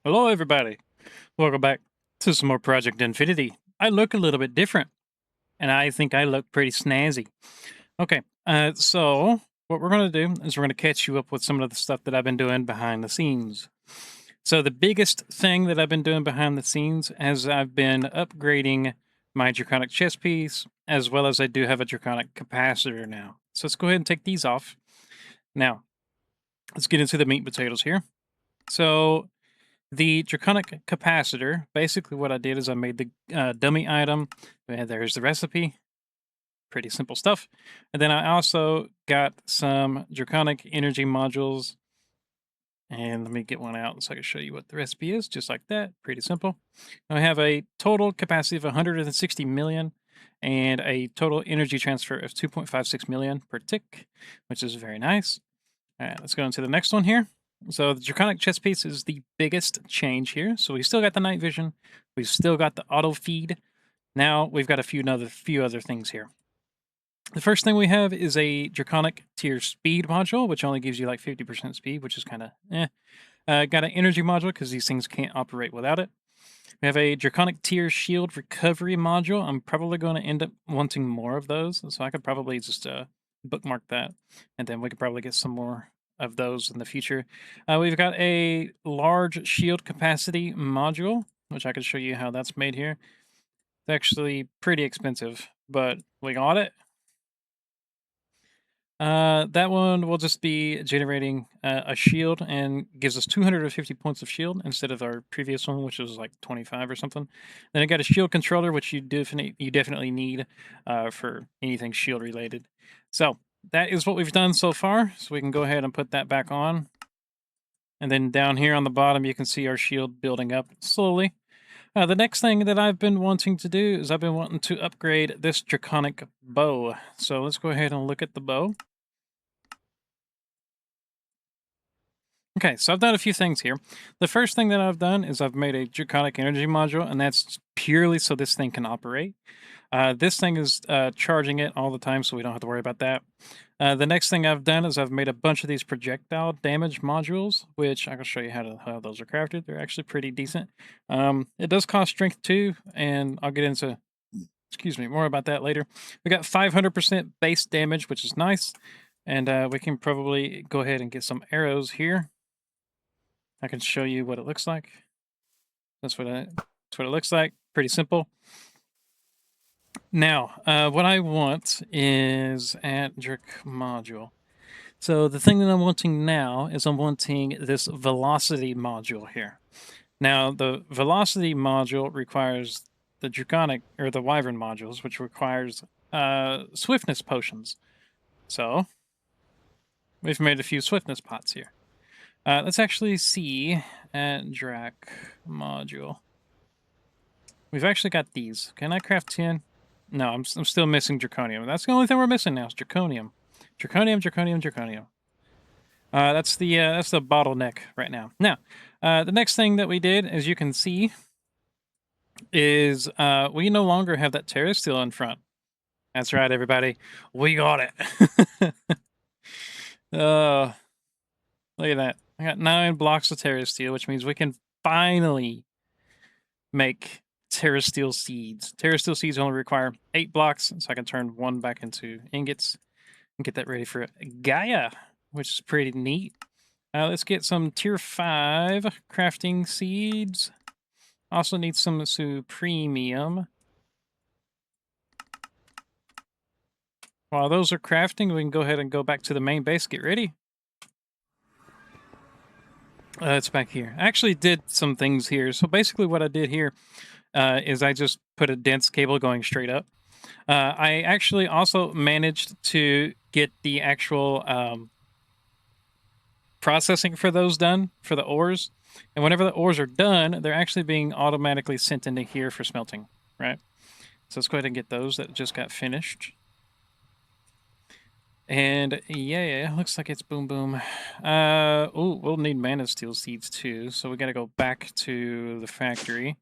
Hello, everybody. Welcome back to some more Project Infinity. I look a little bit different, and I think I look pretty snazzy. Okay, so what we're going to do is we're going to catch you up with some of the stuff that I've been doing behind the scenes. So, the biggest thing that I've been doing behind the scenes is I've been upgrading my Draconic chest piece, as well as I do have a Draconic capacitor now. So, let's go ahead and take these off. Now, let's get into the meat and potatoes here. So, the Draconic capacitor, basically what I did is I made the dummy item, and there's the recipe. Pretty simple stuff. And then I also got some Draconic energy modules. And let me get one out so I can show you what the recipe is, just like that. Pretty simple. I have a total capacity of 160 million and a total energy transfer of 2.56 million per tick, which is very nice. All right, let's go into the next one here. So the Draconic chest piece is the biggest change here. So we still got the night vision. We've still got the auto feed. Now we've got a few other things here. The first thing we have is a Draconic tier speed module, which only gives you like 50% speed, which is kind of eh. Got an energy module because these things can't operate without it. We have a Draconic tier shield recovery module. I'm probably going to end up wanting more of those, so I could probably just bookmark that, and then we could probably get some more of those in the future. We've got a large shield capacity module, which I can show you how that's made here. It's actually pretty expensive, but we got it. That one will just be generating a shield and gives us 250 points of shield instead of our previous one, which was like 25 or something. Then I got a shield controller, which you definitely need for anything shield related. So that is what we've done so far. So we can go ahead and put that back on. And then down here on the bottom, you can see our shield building up slowly. The next thing that I've been wanting to do is I've been wanting to upgrade this Draconic bow. So let's go ahead and look at the bow. Okay, so I've done a few things here. The first thing that I've done is I've made a Draconic energy module, and that's purely so this thing can operate. This thing is charging it all the time, so we don't have to worry about that. The next thing I've done is I've made a bunch of these projectile damage modules, which I can show you how those are crafted. They're actually pretty decent. It does cost strength too, and I'll get into more about that later. We got 500% base damage, which is nice, and we can probably go ahead and get some arrows here. I can show you what it looks like. That's what it looks like. Pretty simple. Now, what I want is at Drc module. So the thing that I'm wanting now is I'm wanting this velocity module here. Now, the velocity module requires the Draconic, or the Wyvern modules, which requires swiftness potions. So, we've made a few swiftness pots here. Let's actually see at Drac module. We've actually got these. Can I craft 10? No, I'm still missing Draconium. That's the only thing we're missing now is Draconium. Draconium. That's the bottleneck right now. Now, the next thing that we did, as you can see, is we no longer have that Terra Steel in front. That's right, everybody. We got it. Look at that. I got 9 blocks of Terra Steel, which means we can finally make Terra Steel seeds. Terra Steel seeds only require 8 blocks, so I can turn 1 back into ingots and get that ready for Gaia, which is pretty neat. Let's get some tier 5 crafting seeds. Also need some supremium. While those are crafting, we can go ahead and go back to the main base. Get ready. It's back here. I actually did some things here. So basically what I did here is I just put a dense cable going straight up. I actually also managed to get the actual processing for those done, for the ores. And whenever the ores are done, they're actually being automatically sent into here for smelting, right? So let's go ahead and get those that just got finished. And yeah, looks like it's boom boom. We'll need mana steel seeds too, so we gotta go back to the factory.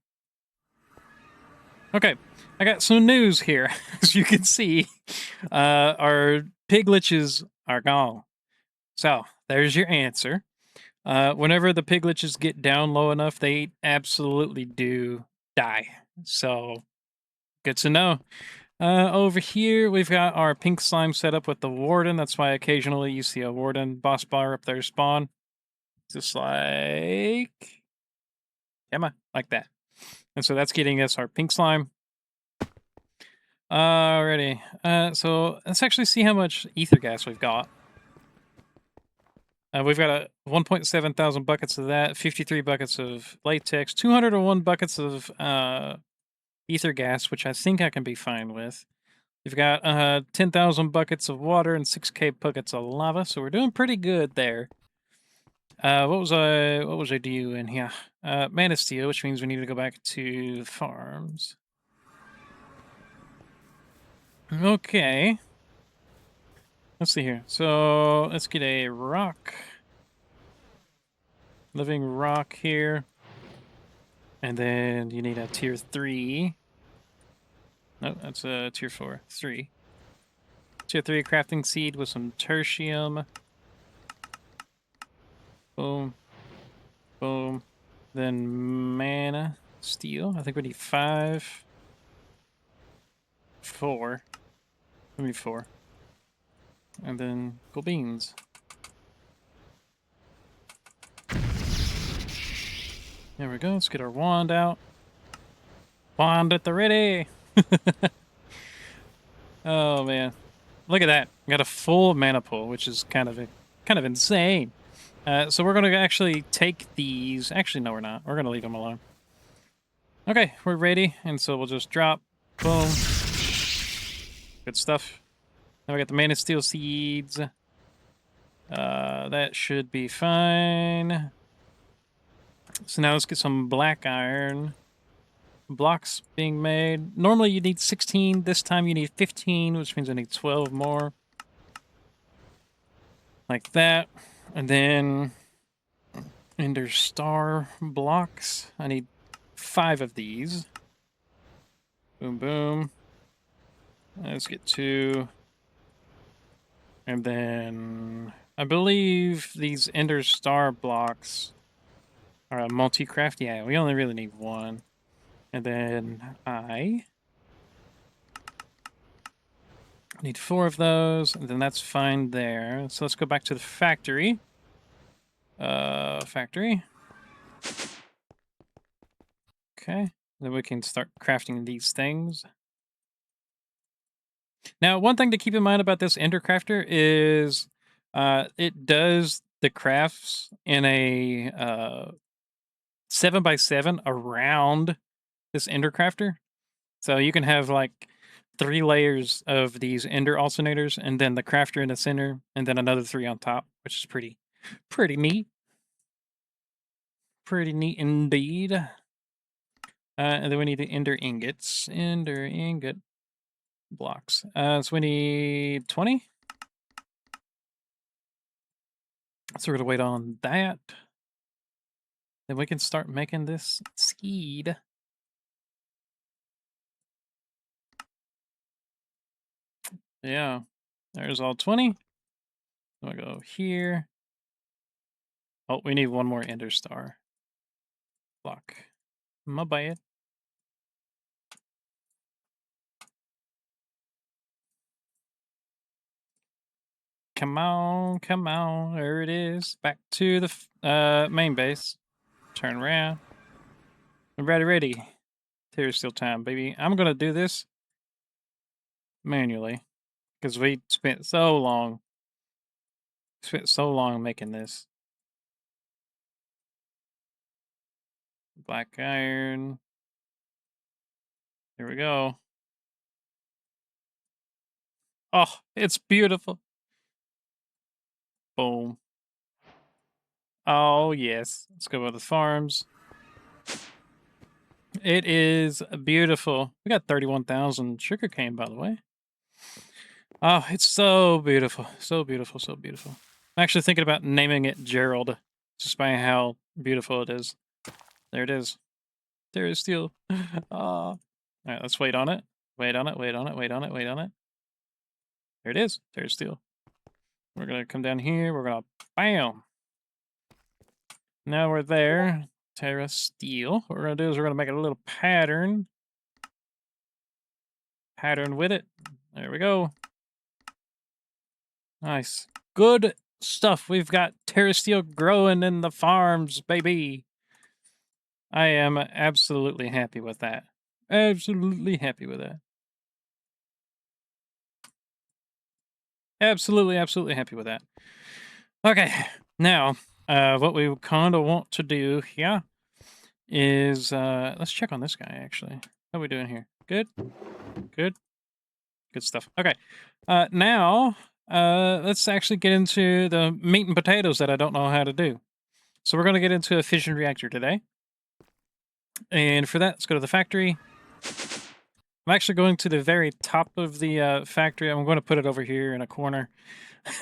Okay, I got some news here. As you can see, our piglitches are gone. So there's your answer. Whenever the piglets get down low enough, they absolutely do die. So good to know. Over here, we've got our pink slime set up with the warden. That's why occasionally you see a warden boss bar up there spawn. Just like, Emma, like that. And so that's getting us our pink slime. Alrighty. So let's actually see how much ether gas we've got. We've got a 1.7 thousand buckets of that, 53 buckets of latex, 201 buckets of ether gas, which I think I can be fine with. We've got 10,000 buckets of water and 6K buckets of lava, so we're doing pretty good there. What was I doing here? Man of Steel, which means we need to go back to farms. Okay. Let's see here. So let's get a rock. Living rock here. And then you need a tier 3. No, that's a tier 4. 3. Tier 3 crafting seed with some tertium. Boom. Boom. Then mana. Steel. I think we need 5. 4. Let me 4. And then cool beans. There we go. Let's get our wand out. Wand at the ready. Oh man, look at that! We got a full mana pool, which is kind of insane. So we're gonna actually take these. Actually, no, we're not. We're gonna leave them alone. Okay, we're ready, and so we'll just drop. Boom. Good stuff. Now we got the mana steel seeds. That should be fine. So now let's get some black iron blocks being made. Normally you need 16. This time you need 15, which means I need 12 more. Like that. And then Ender Star blocks. I need 5 of these. Boom, boom. Let's get 2. And then I believe these Ender Star blocks are a multi-craft. Yeah, we only really need 1. And then I need 4 of those, and then that's fine there. So let's go back to the factory. Factory. Okay, then we can start crafting these things. Now, one thing to keep in mind about this Ender Crafter is it does the crafts in a 7x7 around this Ender Crafter. So you can have like 3 layers of these Ender alternators, and then the crafter in the center, and then another 3 on top, which is pretty neat. Pretty neat indeed. And then we need the Ender ingots. Ender ingot blocks. So we need 20. So we're gonna wait on that. Then we can start making this seed. Yeah, there's all 20. I'll go here. Oh, we need 1 more Ender Star block. My bad. Come on, come on. There it is. Back to the main base. Turn around. I'm ready. There's still time, baby. I'm gonna do this manually because we spent so long. Spent so long making this. Black iron. Here we go. Oh, it's beautiful. Boom. Oh, yes. Let's go to the farms. It is beautiful. We got 31,000 sugarcane, by the way. Oh, it's so beautiful. So beautiful, so beautiful. I'm actually thinking about naming it Gerald, just by how beautiful it is. There it is. There is steel. All right, let's wait on it. Wait on it, wait on it, wait on it, wait on it. There it is. There's steel. We're going to come down here. We're going to, bam. Now we're there. Terra steel. What we're gonna do is we're gonna make a little pattern. Pattern with it. There we go. Nice. Good stuff. We've got Terra steel growing in the farms, baby. I am absolutely happy with that. Absolutely happy with that. Absolutely happy with that. Okay, now, what we kind of want to do here is, let's check on this guy, actually. How we doing here? Good? Good? Good stuff. Okay, now, let's actually get into the meat and potatoes that I don't know how to do. So we're going to get into a fission reactor today. And for that, let's go to the factory. I'm actually going to the very top of the factory. I'm going to put it over here in a corner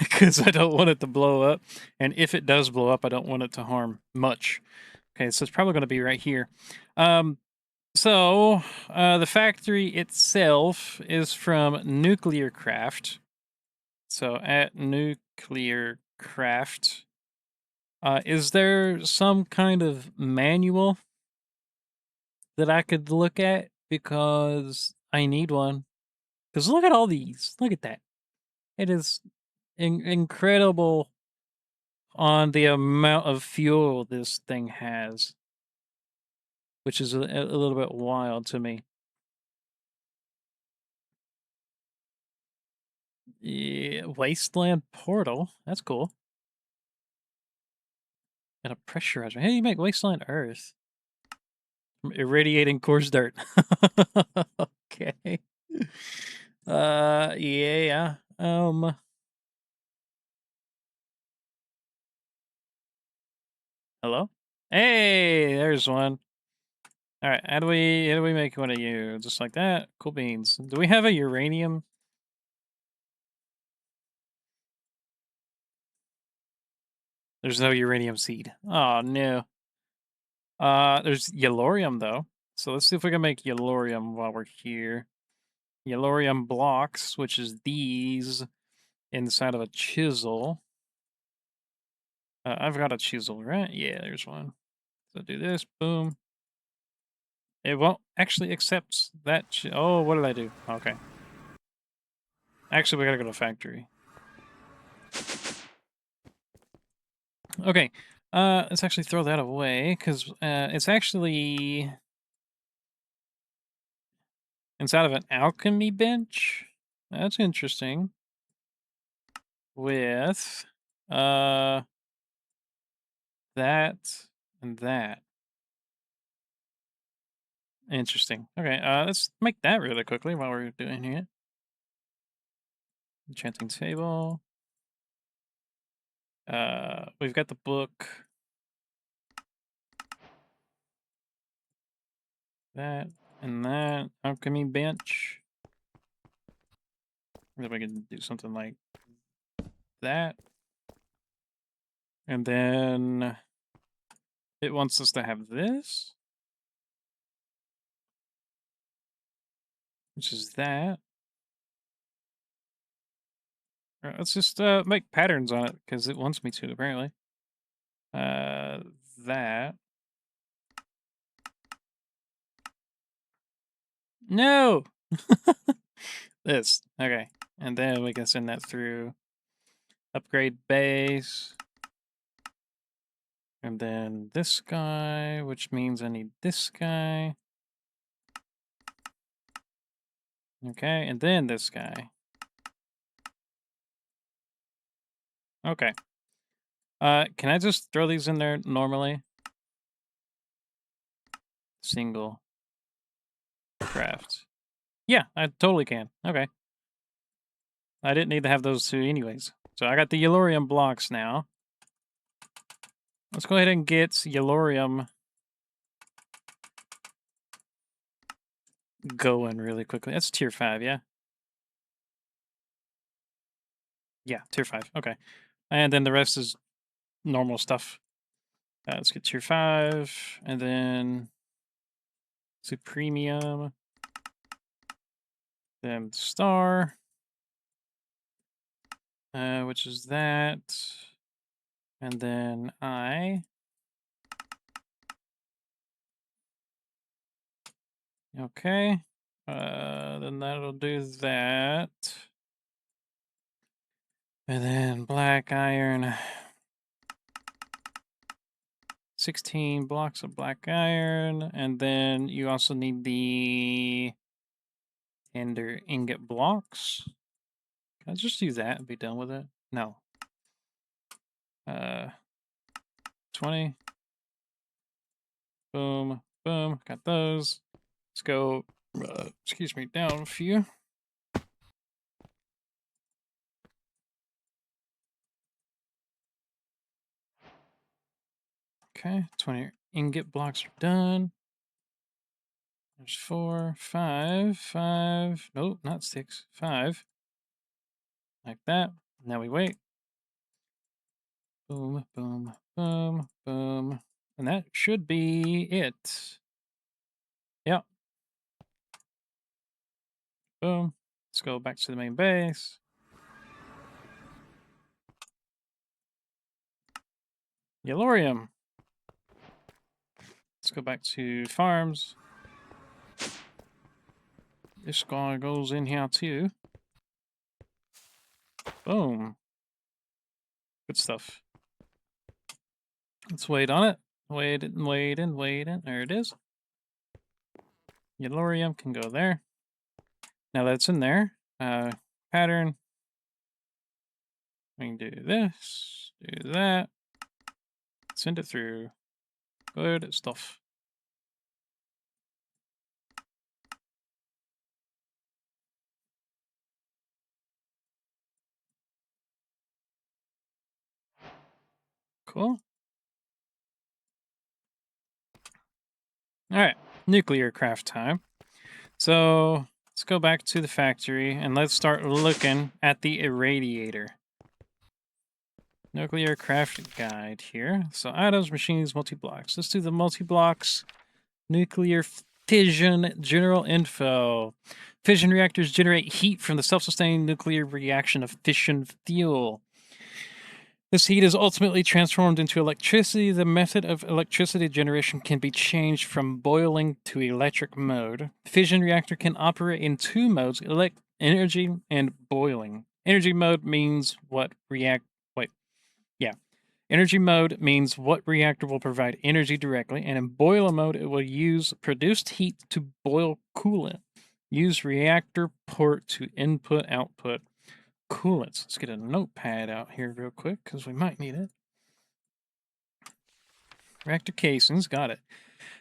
because I don't want it to blow up. And if it does blow up, I don't want it to harm much. Okay, so it's probably going to be right here. The factory itself is from Nuclear Craft. So at Nuclear Craft, is there some kind of manual that I could look at? Because I need one. Because look at all these. Look at that. It is incredible on the amount of fuel this thing has, which is a little bit wild to me. Yeah, Wasteland Portal. That's cool. And a pressurizer. Hey, you make Wasteland Earth. From irradiating coarse dirt. Okay. Yeah. Hello? Hey, there's one. All right, how do we make one of you? Just like that? Cool beans. Do we have a uranium? There's no uranium seed. Oh no. There's yellorium though. So let's see if we can make yellorium while we're here. Yellorium blocks, which is these inside of a chisel. I've got a chisel, right? Yeah, there's one. So do this, boom. It won't actually accept that. Oh, what did I do? Okay. Actually, we gotta go to factory. Okay. Let's actually throw that away because it's actually inside of an alchemy bench. That's interesting. With uh that and that. Interesting. Okay, let's make that really quickly while we're doing it. Enchanting table. We've got the book. That and that. Alchemy bench. Then we can do something like that. And then it wants us to have this. Which is that. Alright, let's just make patterns on it because it wants me to, apparently. That. No! This. Okay. And then we can send that through upgrade base. And then this guy, which means I need this guy. Okay, and then this guy. Okay. Can I just throw these in there normally? Single. Craft. Yeah, I totally can. Okay. I didn't need to have those two anyways. So I got the Yellorium blocks now. Let's go ahead and get Yellorium going really quickly. That's tier 5, yeah? Yeah, tier 5. Okay. And then the rest is normal stuff. Let's get tier 5. And then Supremium. Then Star. Which is that. And then I. Okay. Then that'll do that. And then black iron. 16 blocks of black iron. And then you also need the ender ingot blocks. Can I just do that and be done with it? No. 20. Boom. Boom. Got those. Let's go, excuse me, down a few. Okay, 20 ingot blocks are done. There's 4, 5, 5. Nope, not 6, 5. Like that. Now we wait. Boom, boom, boom, boom. And that should be it. Yep. Boom. Let's go back to the main base. Yellorium. Let's go back to farms. This guy goes in here too. Boom. Good stuff. Let's wait on it. Wait and wait and wait and there it is. Yellorium can go there. Now that's in there. Pattern. We can do this, do that. Send it through. Good stuff. Cool. All right, nuclear craft time. So let's go back to the factory and let's start looking at the Irradiator. Nuclear craft guide here. So items, machines, multi-blocks. Let's do the multi-blocks. Nuclear fission general info. Fission reactors generate heat from the self-sustaining nuclear reaction of fission fuel. This heat is ultimately transformed into electricity. The method of electricity generation can be changed from boiling to electric mode. Fission reactor can operate in two modes, energy and boiling. Energy mode means Energy mode means what reactor will provide energy directly, and in boiler mode, it will use produced heat to boil coolant. Use reactor port to input-output coolants. Let's get a notepad out here real quick, because we might need it. Reactor casings, got it.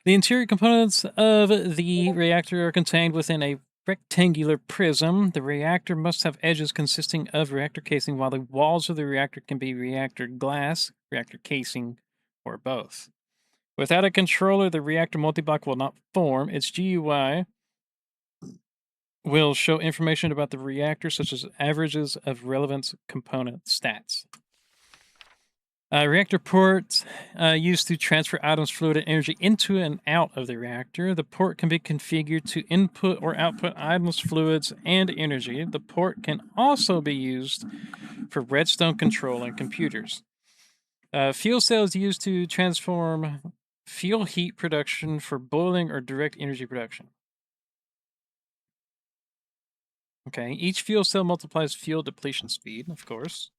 The interior components of the reactor are contained within a rectangular prism. The reactor must have edges consisting of reactor casing, while the walls of the reactor can be reactor glass, reactor casing, or both. Without a controller, the reactor multiblock will not form. Its GUI will show information about the reactor, such as averages of relevant component stats. Reactor port used to transfer items, fluid, and energy into and out of the reactor. The port can be configured to input or output items, fluids, and energy. The port can also be used for redstone control and computers. Fuel cells used to transform fuel heat production for boiling or direct energy production. Okay, each fuel cell multiplies fuel depletion speed, of course.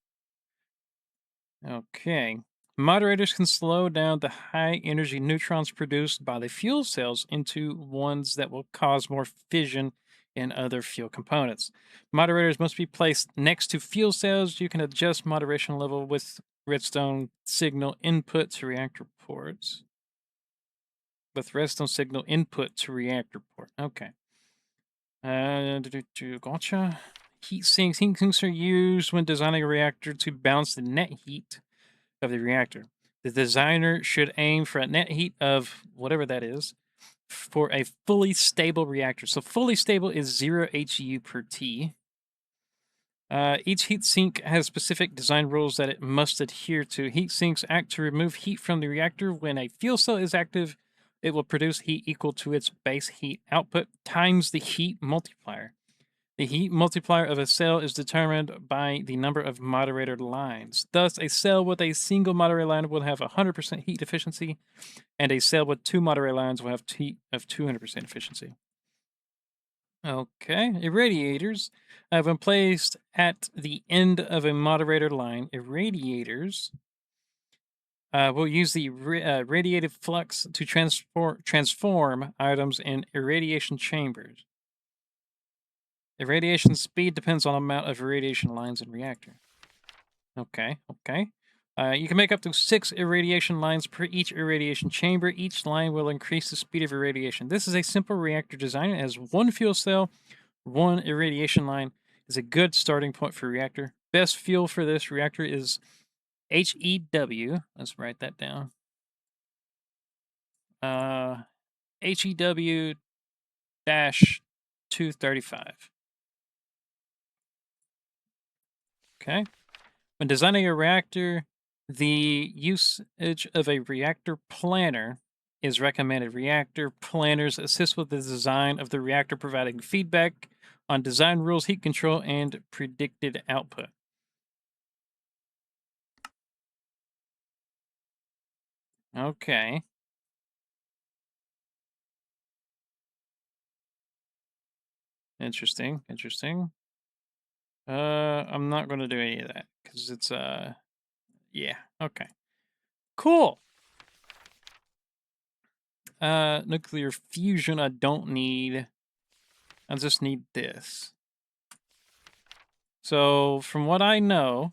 Okay. Moderators can slow down the high energy neutrons produced by the fuel cells into ones that will cause more fission in other fuel components. Moderators must be placed next to fuel cells. You can adjust moderation level with redstone signal input to reactor ports. With redstone signal input to reactor port. Okay. Gotcha. Heat sinks. Heat sinks are used when designing a reactor to balance the net heat of the reactor. The designer should aim for a net heat of whatever that is for a fully stable reactor. So fully stable is 0 HU per T. Each heat sink has specific design rules that it must adhere to. Heat sinks act to remove heat from the reactor. When a fuel cell is active, it will produce heat equal to its base heat output times the heat multiplier. The heat multiplier of a cell is determined by the number of moderator lines. Thus, a cell with a single moderator line will have 100% heat efficiency, and a cell with two moderator lines will have heat of 200% efficiency. Okay, irradiators have been placed at the end of a moderator line. Irradiators will use the radiative flux to transform items in irradiation chambers. Irradiation speed depends on the amount of irradiation lines in reactor. Okay, okay. You can make up to 6 irradiation lines per each irradiation chamber. Each line will increase the speed of irradiation. This is a simple reactor design. It has one fuel cell, one irradiation line. Is a good starting point for reactor. Best fuel for this reactor is HEW. Let's write that down. HEW dash 235. Okay. When designing a reactor, the usage of a reactor planner is recommended. Reactor planners assist with the design of the reactor, providing feedback on design rules, heat control, and predicted output. Okay. Interesting. Interesting. I'm not going to do any of that because it's yeah. Okay. Cool. Nuclear fusion. I don't need. I just need this. So from what I know,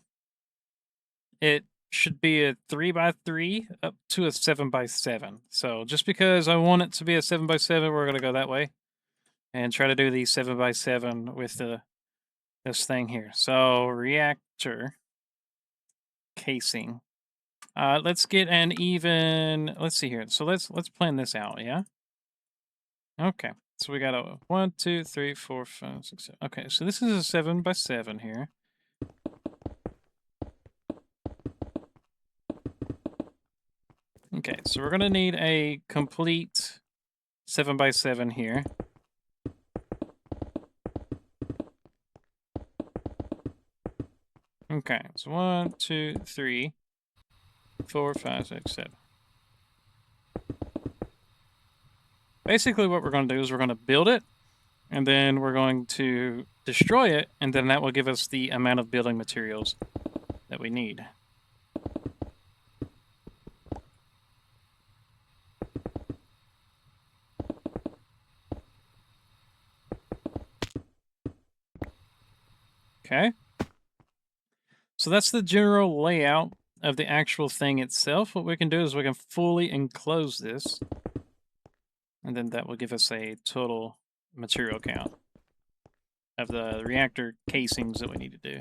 it should be a 3x3 up to a 7x7. So just because I want it to be a 7x7, we're gonna go that way and try to do the 7x7 with this thing here. So reactor casing. Let's get an even. Let's see here. So let's plan this out. Yeah. Okay. So we got a 1, 2, 3, 4, 5, 6, 7. Okay. So this is a 7x7 here. Okay, so we're gonna need a complete 7x7 here. Okay, so 1, 2, 3, 4, 5, 6, 7. Basically, what we're gonna do is we're gonna build it, and then we're going to destroy it, and then that will give us the amount of building materials that we need. Okay. So that's the general layout of the actual thing itself. What we can do is we can fully enclose this, and then that will give us a total material count of the reactor casings that we need to do.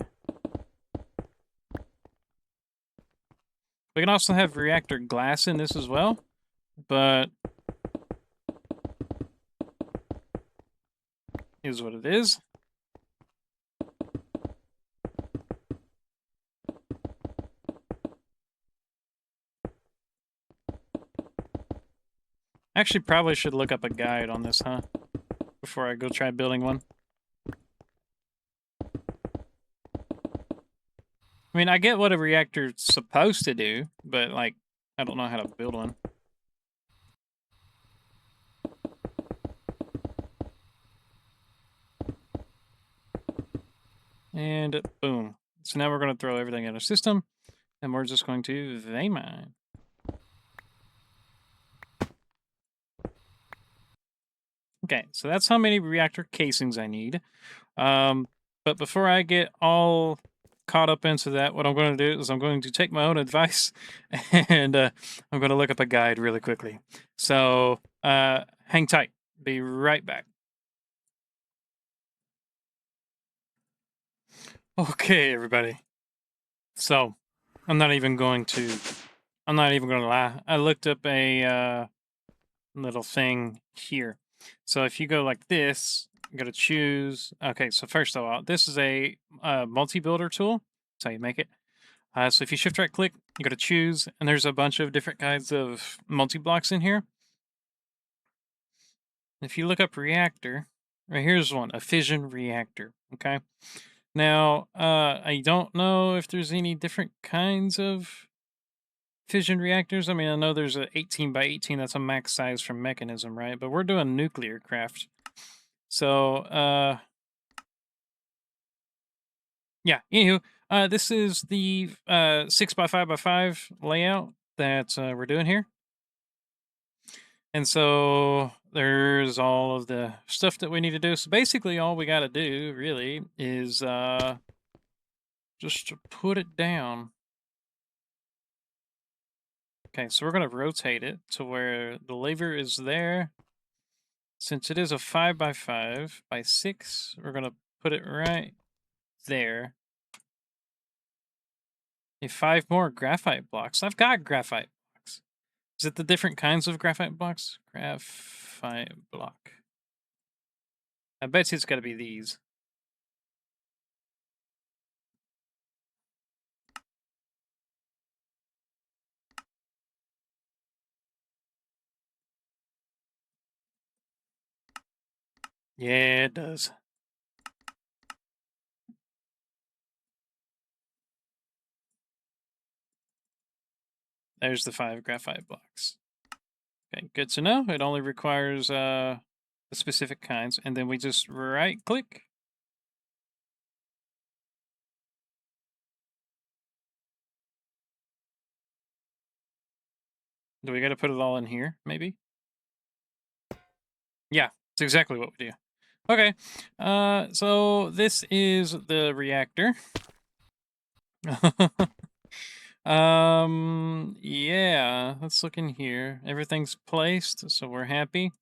We can also have reactor glass in this as well, but is what it is. Actually, probably should look up a guide on this, huh? Before I go try building one. I mean, I get what a reactor's supposed to do, but, like, I don't know how to build one. And boom. So now we're going to throw everything in our system, and we're just going to mine. Okay, so that's how many reactor casings I need. But before I get all caught up into that, what I'm going to do is I'm going to take my own advice and I'm going to look up a guide really quickly. So hang tight. Be right back. Okay, everybody. So I'm not even going to lie. I looked up a little thing here. So if you go like this, you got to choose. Okay, so first of all, this is a multi-builder tool. That's how you make it. So if you shift right click, you got to choose, and there's a bunch of different kinds of multi-blocks in here. If you look up reactor, right here's one, a fission reactor. Okay. Now, I don't know if there's any different kinds of fission reactors. I mean, I know there's a 18 by 18. That's a max size for mechanism, right? But we're doing nuclear craft. So, yeah. Anywho, this is the 6x5x5 layout that we're doing here, and so there's all of the stuff that we need to do. So basically, all we got to do really is just to put it down. Okay, so we're gonna rotate it to where the lever is there. Since it is a 5x5x6, we're gonna put it right there. Need 5 more graphite blocks. I've got graphite blocks. Is it the different kinds of graphite blocks? Graphite block. I bet you it's got to be these. Yeah, it does. There's the 5 graphite blocks. Okay, good to know. It only requires the specific kinds, and then we just right click. Do we got to put it all in here, maybe? Yeah, it's exactly what we do. Okay, so this is the reactor. Yeah, let's look in here. Everything's placed, so we're happy.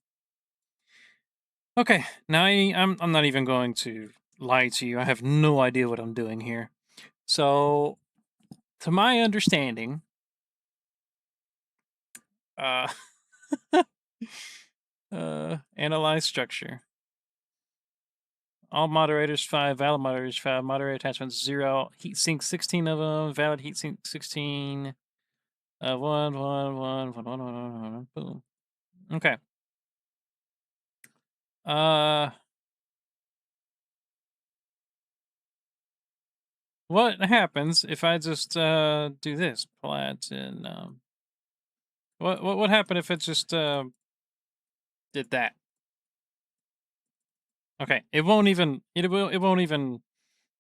Okay, now I'm not even going to lie to you. I have no idea what I'm doing here. So, to my understanding, uh, analyze structure. All moderators 5, valid moderators 5, moderator attachments 0, heat sink 16 of them, valid heat sink 16. 1, 1, 1, 1, 1, 1, 1, 1, boom. Okay. Uh, what happens if I just do this? Platinum. What happened if it just did that? Okay, it won't even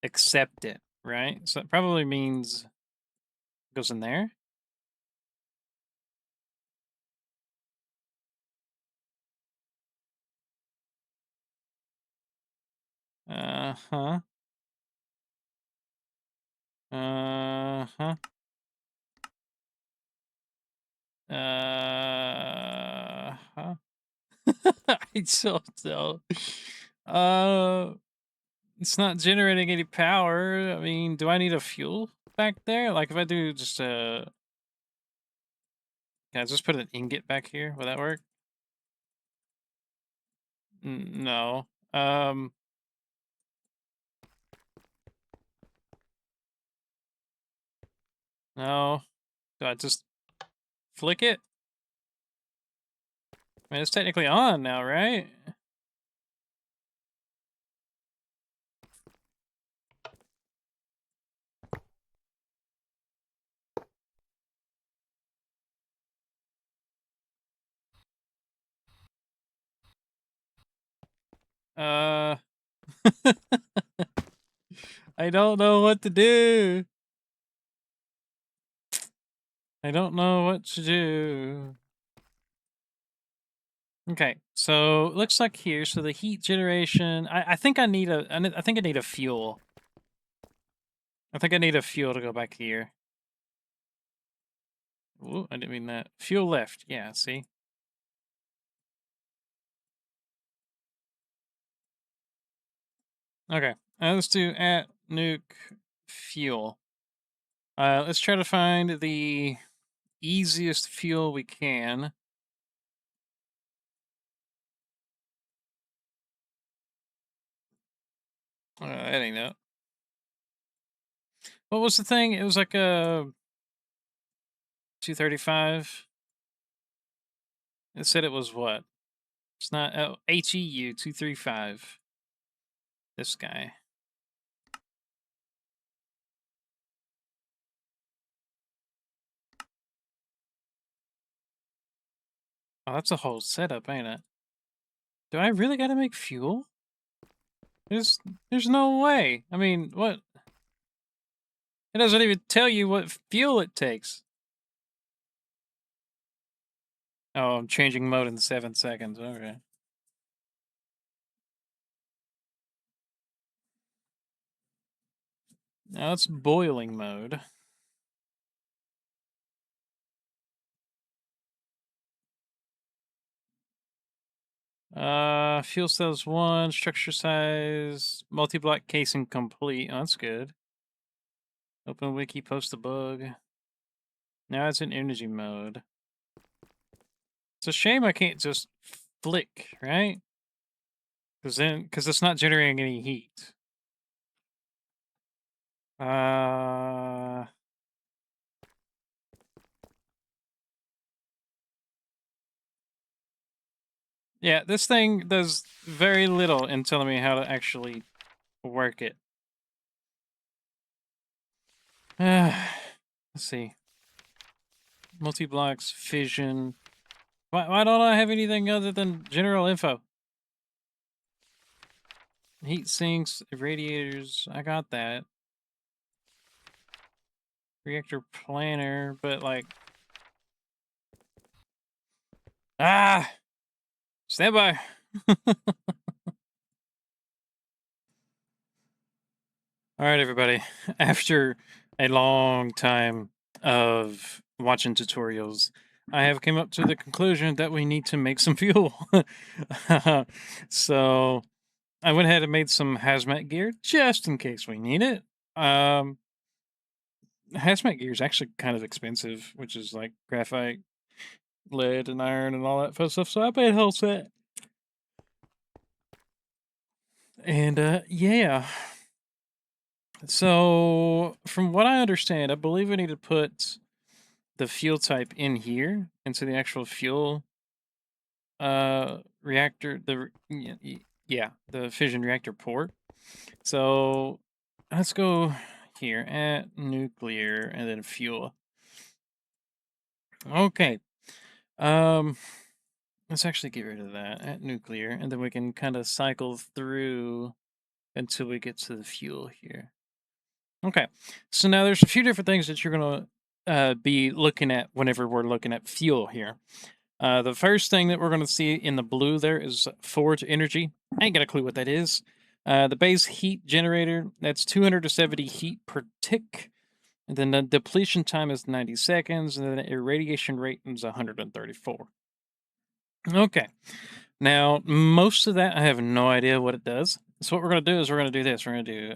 accept it, right? So it probably means it goes in there. Uh-huh. Uh-huh. Uh-huh. I don't know. Uh, it's not generating any power. I mean, do I need a fuel back there? Like if I do just can I just put an ingot back here? Will that work? No. No. Do I just flick it? I mean, it's technically on now, right? Uh, I don't know what to do. I don't know what to do. Okay, so looks like here. So the heat generation. I think I need a. I think I need a fuel. I think I need a fuel to go back here. Ooh, I didn't mean that. Fuel left. Yeah. See. Okay. Let's do at nuke fuel. Let's try to find the easiest fuel we can. That ain't it. What was the thing? It was like a 235. It said it was what? It's not HEU 235. This guy. Oh, that's a whole setup, ain't it? Do I really gotta make fuel? There's no way. I mean, what? It doesn't even tell you what fuel it takes. Oh, I'm changing mode in 7 seconds. Okay. Now it's boiling mode. Fuel cells 1, structure size, multi-block casing complete. Oh, that's good. Open wiki, post the bug. Now it's in energy mode. It's a shame I can't just flick, right? Because it's not generating any heat. Uh, yeah, this thing does very little in telling me how to actually work it. Let's see. Multi-blocks, fission. Why don't I have anything other than general info? Heat sinks, irradiators, I got that. Reactor planner, but like... Ah! Stand by! Alright, everybody. After a long time of watching tutorials, I have come up to the conclusion that we need to make some fuel. So, I went ahead and made some hazmat gear, just in case we need it. Hazmat gear is actually kind of expensive, which is like graphite, lead, and iron, and all that fun stuff. So I paid a whole set. And yeah. So from what I understand, I believe we need to put the fuel type in here into the actual fuel reactor. Yeah, the fission reactor port. So let's go here at nuclear and then fuel. Okay. Um, let's actually get rid of that at nuclear, and then we can kind of cycle through until we get to the fuel here. Okay, so now there's a few different things that you're gonna be looking at whenever we're looking at fuel here. The first thing that we're gonna see in the blue there is forge energy. I ain't got a clue what that is. The base heat generator, that's 270 heat per tick. And then the depletion time is 90 seconds, and then the irradiation rate is 134. Okay. Now, most of that, I have no idea what it does. So what we're going to do is we're going to do this. We're going to do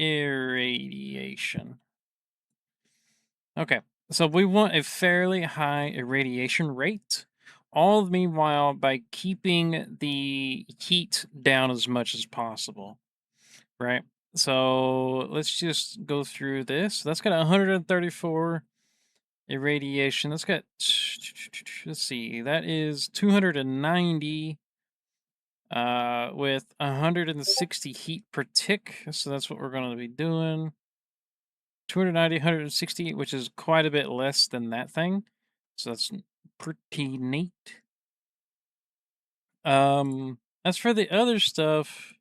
irradiation. Okay. So we want a fairly high irradiation rate, all meanwhile by keeping the heat down as much as possible, right? So let's just go through this. That's got 134 irradiation. That's got, let's see, that is 290 with 160 heat per tick. So that's what we're going to be doing. 290, 160, which is quite a bit less than that thing. So that's pretty neat. As for the other stuff,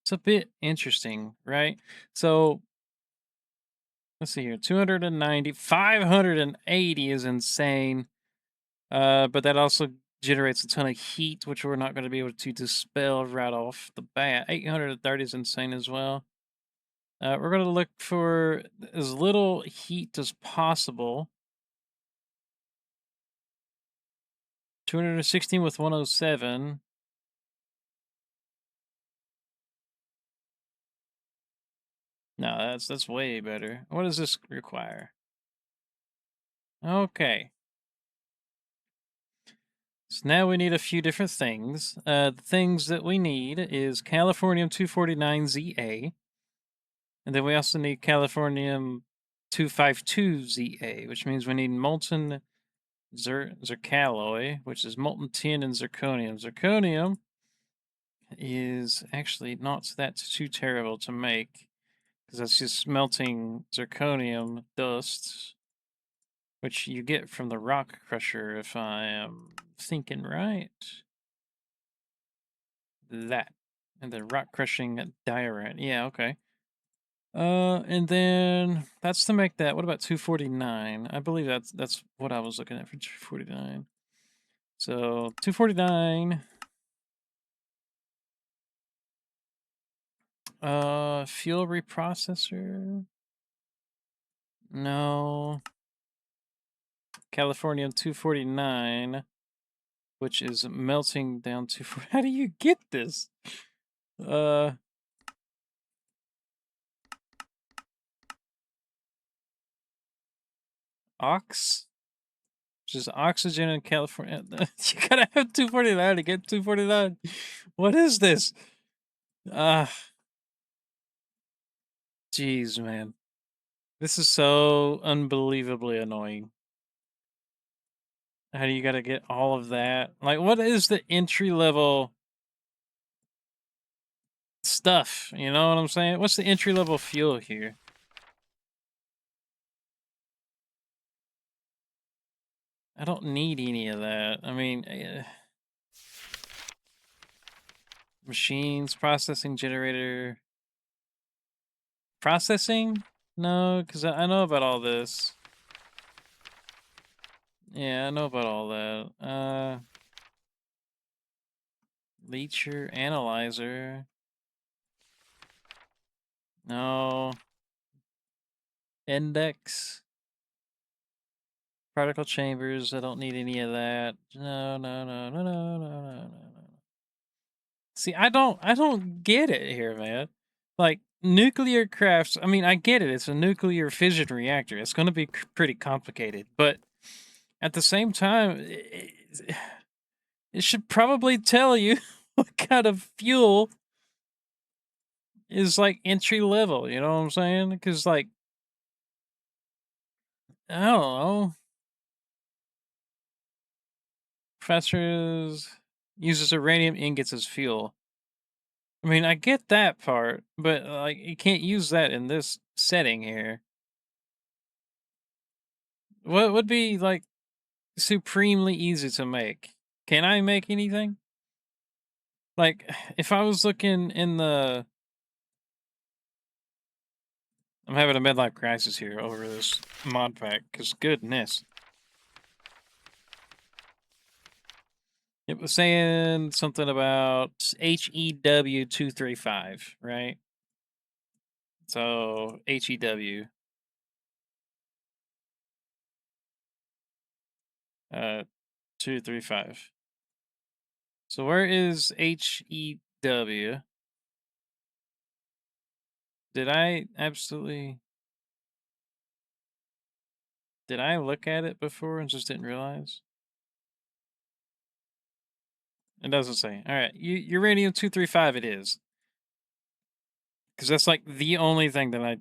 it's a bit interesting, right? So let's see here. 290, 580 is insane. But that also generates a ton of heat, which we're not going to be able to dispel right off the bat. 830 is insane as well. We're going to look for as little heat as possible. 216 with 107. No, that's way better. What does this require? Okay. So now we need a few different things. The things that we need is Californium 249ZA. And then we also need Californium 252ZA, which means we need molten zircaloy, which is molten tin and zirconium. Zirconium is actually not that too terrible to make because that's just melting zirconium dust, which you get from the rock crusher, if I am thinking right. That. And then rock crushing diorite. Yeah, okay. And then that's to make that. What about 249? I believe that's what I was looking at for 249. So 249. Fuel reprocessor. No. Californium 249, which is melting down to. How do you get this? Ox, which is oxygen in California. You gotta have 249 to get 249. What is this? Ah, jeez, man. This is so unbelievably annoying. How do you gotta get all of that? Like, what is the entry level stuff? You know what I'm saying? What's the entry level fuel here? I don't need any of that. I mean, machines, processing generator. Processing? No, because I know about all this. Yeah, I know about all that. Leacher, analyzer. No. Index. Particle chambers. I don't need any of that. No, no, no, no, no, no, no, no, no. See, I don't get it here, man. Like nuclear crafts. I mean, I get it. It's a nuclear fission reactor. It's going to be pretty complicated, but at the same time, it should probably tell you what kind of fuel is like entry level. You know what I'm saying? Because like I don't know, professors uses uranium ingots as fuel. I mean, I get that part, but like you can't use that in this setting here. What would be like supremely easy to make? Can I make anything? Like if I was looking in the I'm having a midlife crisis here over this mod pack, because goodness. It was saying something about HEW 235, right? So HEW 235. So where is HEW? Did I absolutely did I look at it before and just didn't realize? It doesn't say. All right, uranium 235 it is. Cuz that's like the only thing that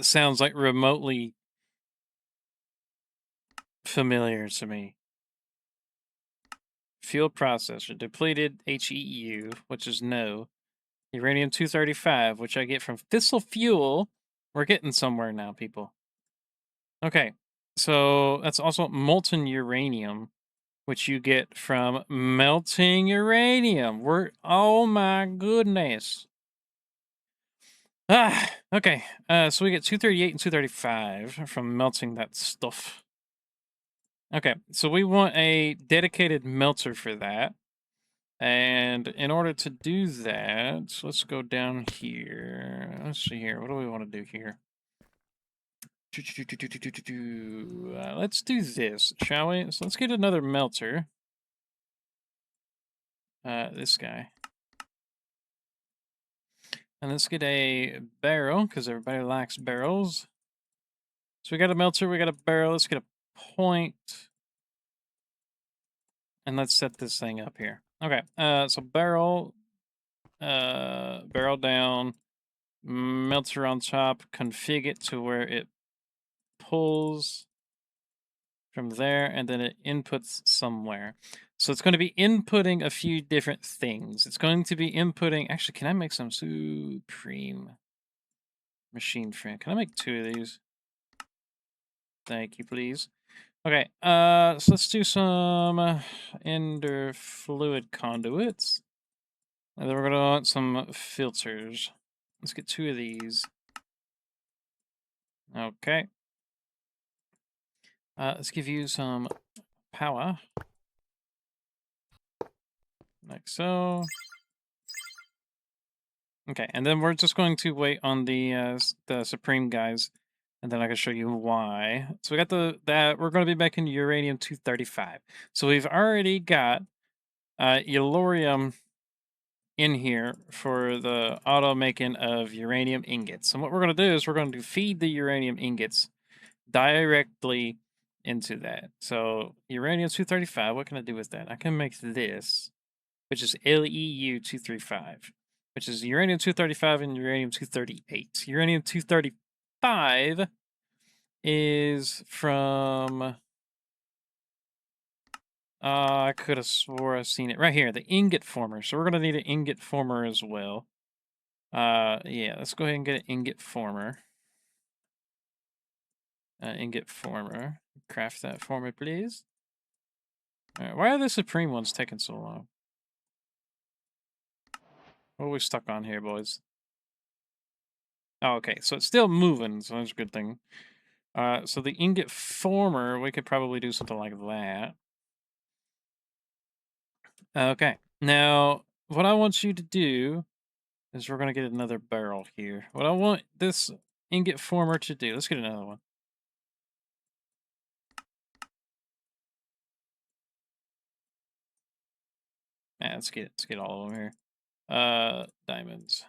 sounds like remotely familiar to me. Fuel processor, depleted HEU, which is no. Uranium 235, which I get from fissile fuel. We're getting somewhere now, people. Okay, so that's also molten uranium, which you get from melting uranium. Oh my goodness. Okay. So we get 238 and 235 from melting that stuff. Okay, so we want a dedicated melter for that. And in order to do that, let's go down here. Let's see here. What do we want to do here? Let's do this, shall we? So let's get another melter. This guy. And let's get a barrel, because everybody likes barrels. So we got a melter, we got a barrel. Let's get a point. And let's set this thing up here. Okay, so barrel, barrel down, melter on top, config it to where it pulls from there, and then it inputs somewhere. So it's going to be inputting a few different things. It's going to be inputting... Actually, can I make some supreme machine frame? Can I make 2 of these? Thank you, please. Okay, so let's do some ender fluid conduits. And then we're going to want some filters. Let's get 2 of these. Okay. Let's give you some power. Like so. Okay, and then we're just going to wait on the Supreme guys, and then I can show you why. So we got that we're going to be making uranium-235. So we've already got Yellorium in here for the auto making of uranium ingots. And what we're going to do is we're going to feed the uranium ingots directly into that. So uranium-235, what can I do with that? I can make this, which is LEU-235, which is uranium-235 and uranium-238. Uranium-235 is from... I could have swore I've seen it right here, the ingot former. So we're going to need an ingot former as well. Yeah, let's go ahead and get an ingot former. Ingot former. Craft that for me, please. All right, why are the Supreme ones taking so long? What are we stuck on here, boys? Oh, okay, so it's still moving, so that's a good thing. So the ingot former, we could probably do something like that. Okay, now what I want you to do is we're going to get another barrel here. What I want this ingot former to do, let's get another one. Let's get all of them here. Diamonds.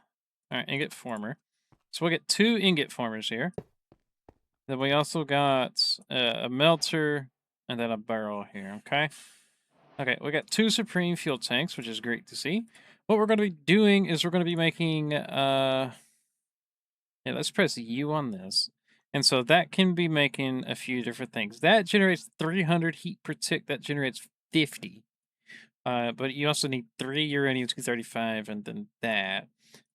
All right, ingot former. So we'll get 2 ingot formers here. Then we also got a melter and then a barrel here, okay? Okay, we got 2 Supreme fuel tanks, which is great to see. What we're going to be doing is we're going to be making, yeah, let's press U on this. And so that can be making a few different things. That generates 300 heat per tick. That generates 50. But you also need 3 uranium-235 and then that.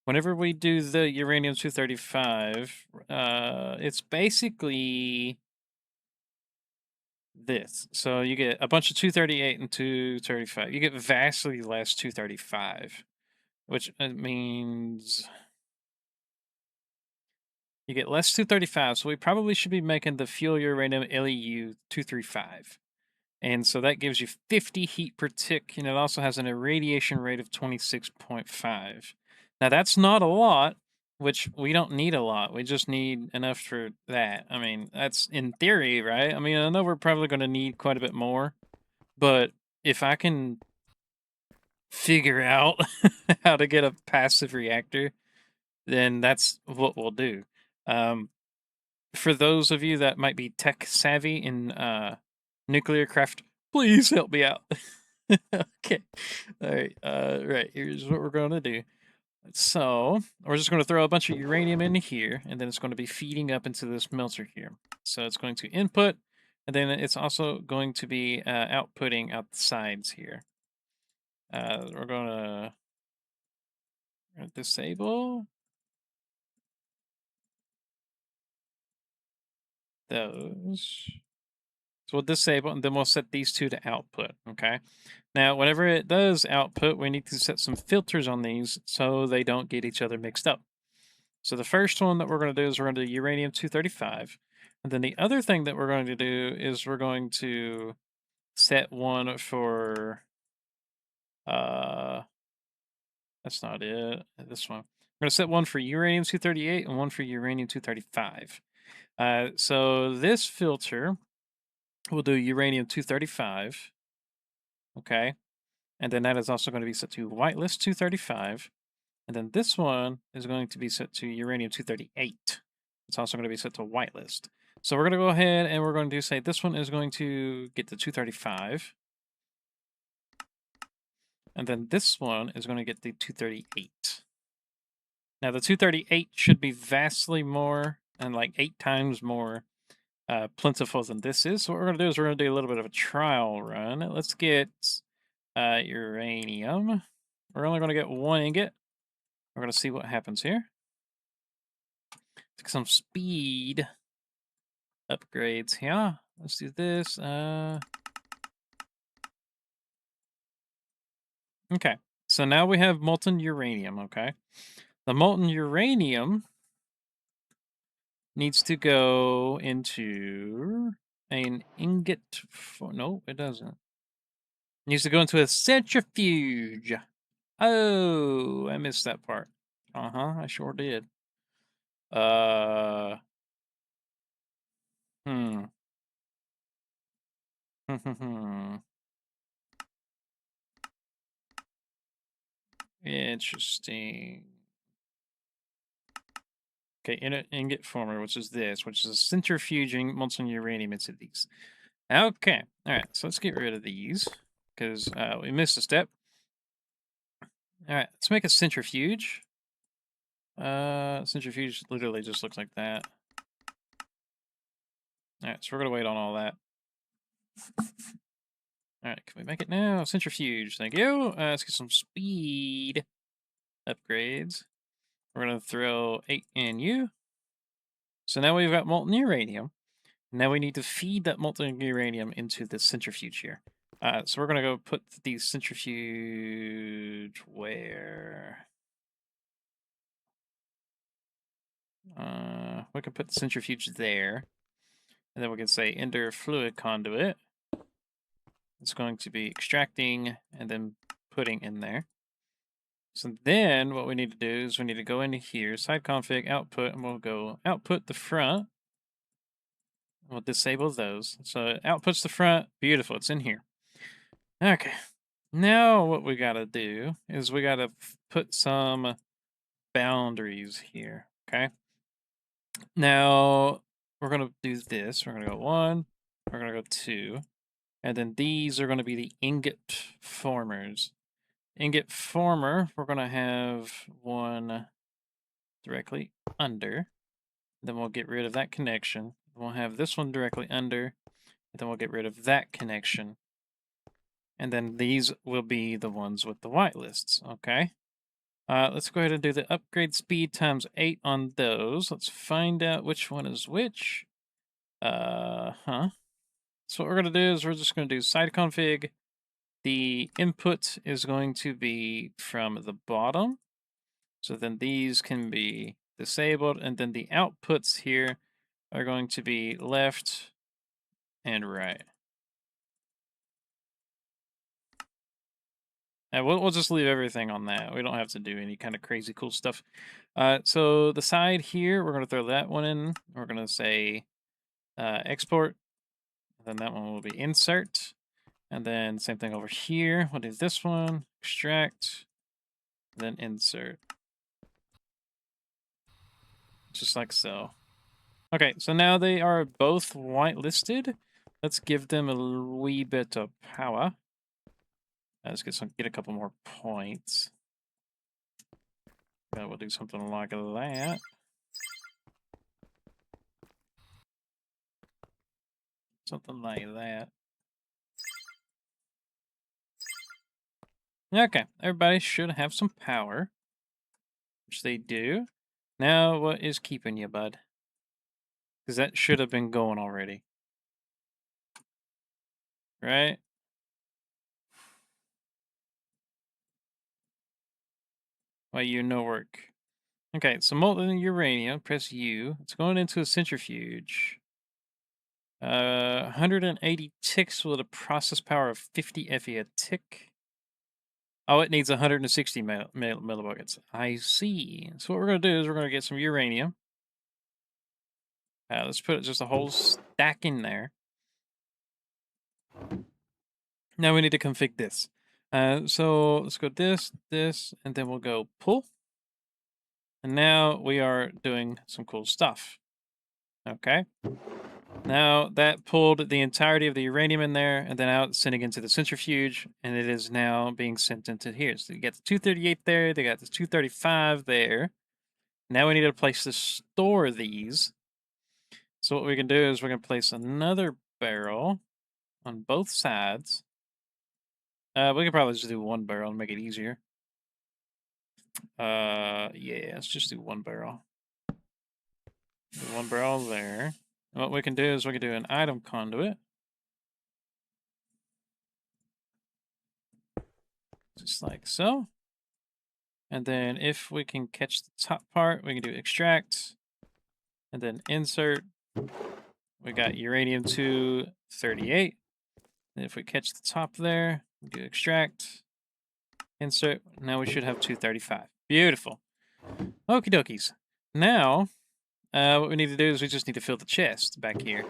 Whenever we do the uranium-235, it's basically this. So you get a bunch of 238 and 235. You get vastly less 235, which means you get less 235. So we probably should be making the fuel uranium LEU 235. And so that gives you 50 heat per tick, and it also has an irradiation rate of 26.5. Now that's not a lot, which we don't need a lot. We just need enough for that. I mean, that's in theory, right? I mean, I know we're probably going to need quite a bit more, but if I can figure out how to get a passive reactor, then that's what we'll do. For those of you that might be tech savvy in nuclear craft, please help me out. Okay. All right. Right. Here's what we're going to do. So we're just going to throw a bunch of uranium in here, and then it's going to be feeding up into this melter here. So it's going to input, and then it's also going to be outputting out the sides here. We're going to disable those. So we'll disable, and then we'll set these 2 to output, okay? Now, whenever it does output, we need to set some filters on these so they don't get each other mixed up. So the first one that we're going to do is we're going to do uranium-235. And then the other thing that we're going to do is we're going to set one for, that's not it, this one. We're going to set one for uranium-238 and one for uranium-235. So this filter will do uranium-235, okay? And then that is also going to be set to whitelist 235. And then this one is going to be set to uranium-238. It's also going to be set to whitelist. So we're going to go ahead and we're going to say this one is going to get the 235. And then this one is going to get the 238. Now the 238 should be vastly more and like 8 times more plentiful than this is. So what we're going to do is we're going to do a little bit of a trial run. Let's get uranium. We're only going to get 1 ingot. We're going to see what happens here. Take some speed upgrades here. Let's do this. Okay. so now we have molten uranium, okay? The molten uranium needs to go into an ingot. No, it doesn't. It needs to go into a centrifuge. Oh, I missed that part. I sure did. Uh, hmm. Interesting. Okay, ingot former, which is this, which is centrifuging molten uranium into these. Okay, all right, so let's get rid of these because we missed a step. All right, let's make a centrifuge. Centrifuge literally just looks like that. All right, so we're gonna wait on all that. All right, can we make it now? Centrifuge, thank you. Let's get some speed upgrades. We're gonna throw 8 in you. So now we've got molten uranium. Now we need to feed that molten uranium into the centrifuge here. So we're gonna go put the centrifuge where? We can put the centrifuge there. And then we can say enter fluid conduit. It's going to be extracting and then putting in there. So then what we need to do is we need to go into here, side config, output, and we'll go output the front. We'll disable those. So it outputs the front. Beautiful. It's in here. Okay. Now what we got to do is we got to put some boundaries here. Okay. Now we're going to do this. We're going to go 1. We're going to go 2. And then these are going to be the ingot formers. Ingot former, we're going to have 1 directly under. Then we'll get rid of that connection. We'll have this one directly under. And then we'll get rid of that connection. And then these will be the ones with the whitelists, okay? Let's go ahead and do the upgrade speed times 8 on those. Let's find out which one is which. So what we're going to do is we're just going to do side config. The input is going to be from the bottom. So then these can be disabled. And then the outputs here are going to be left and right. And we'll just leave everything on that. We don't have to do any kind of crazy cool stuff. So the side here, we're going to throw that one in. We're going to say export. Then that one will be insert. And then same thing over here. We'll do this one, extract, then insert. Just like so. Okay, so now they are both whitelisted. Let's give them a wee bit of power. Let's get a couple more points. We'll do something like that. Something like that. Okay, everybody should have some power. Which they do. Now, what is keeping you, bud? Because that should have been going already. Right? Well, you no work. Okay, so molten uranium, press U. It's going into a centrifuge. 180 ticks with a process power of 50 FE a tick. Oh, it needs 160 millibuckets. I see. So what we're going to do is we're going to get some uranium. Let's put just a whole stack in there. Now we need to config this. So let's go this, and then we'll go pull. And now we are doing some cool stuff. Okay. Now that pulled the entirety of the uranium in there and then out sending into the centrifuge, and it is now being sent into here. So you got the 238 there, they got the 235 there. Now we need a place to store these. So what we can do is we're going to place another barrel on both sides. We can probably just do 1 barrel and make it easier. Yeah, let's just do 1 barrel. Do 1 barrel there. And what we can do is we can do an item conduit. Just like so. And then if we can catch the top part, we can do extract and then insert. We got uranium 238. And if we catch the top there, we do extract, insert. Now we should have 235. Beautiful. Okie dokies. Now, what we need to do is we just need to fill the chest back here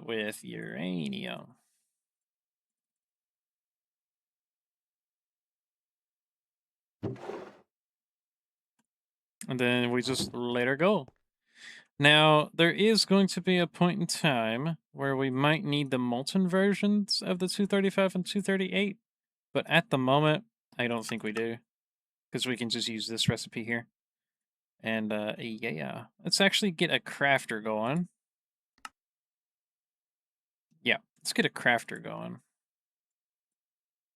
with uranium. And then we just let her go. Now, there is going to be a point in time where we might need the molten versions of the 235 and 238, but at the moment, I don't think we do, because we can just use this recipe here. And yeah, let's actually get a crafter going. Yeah, let's get a crafter going.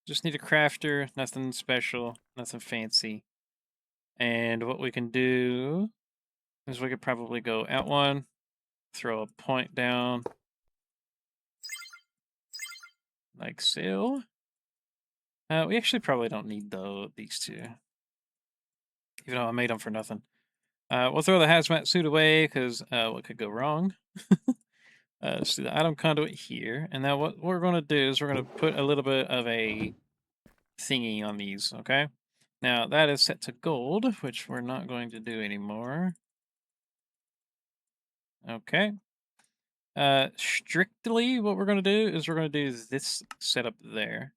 Just need a crafter, nothing special, nothing fancy. And what we can do is we could probably go out one, throw a point down, like so. We actually probably don't need these two, even though I made them for nothing. We'll throw the hazmat suit away because what could go wrong? Let's do the item conduit here. And now what we're going to do is we're going to put a little bit of a thingy on these, okay? Now that is set to gold, which we're not going to do anymore. Okay. Strictly what we're going to do is we're going to do this setup there.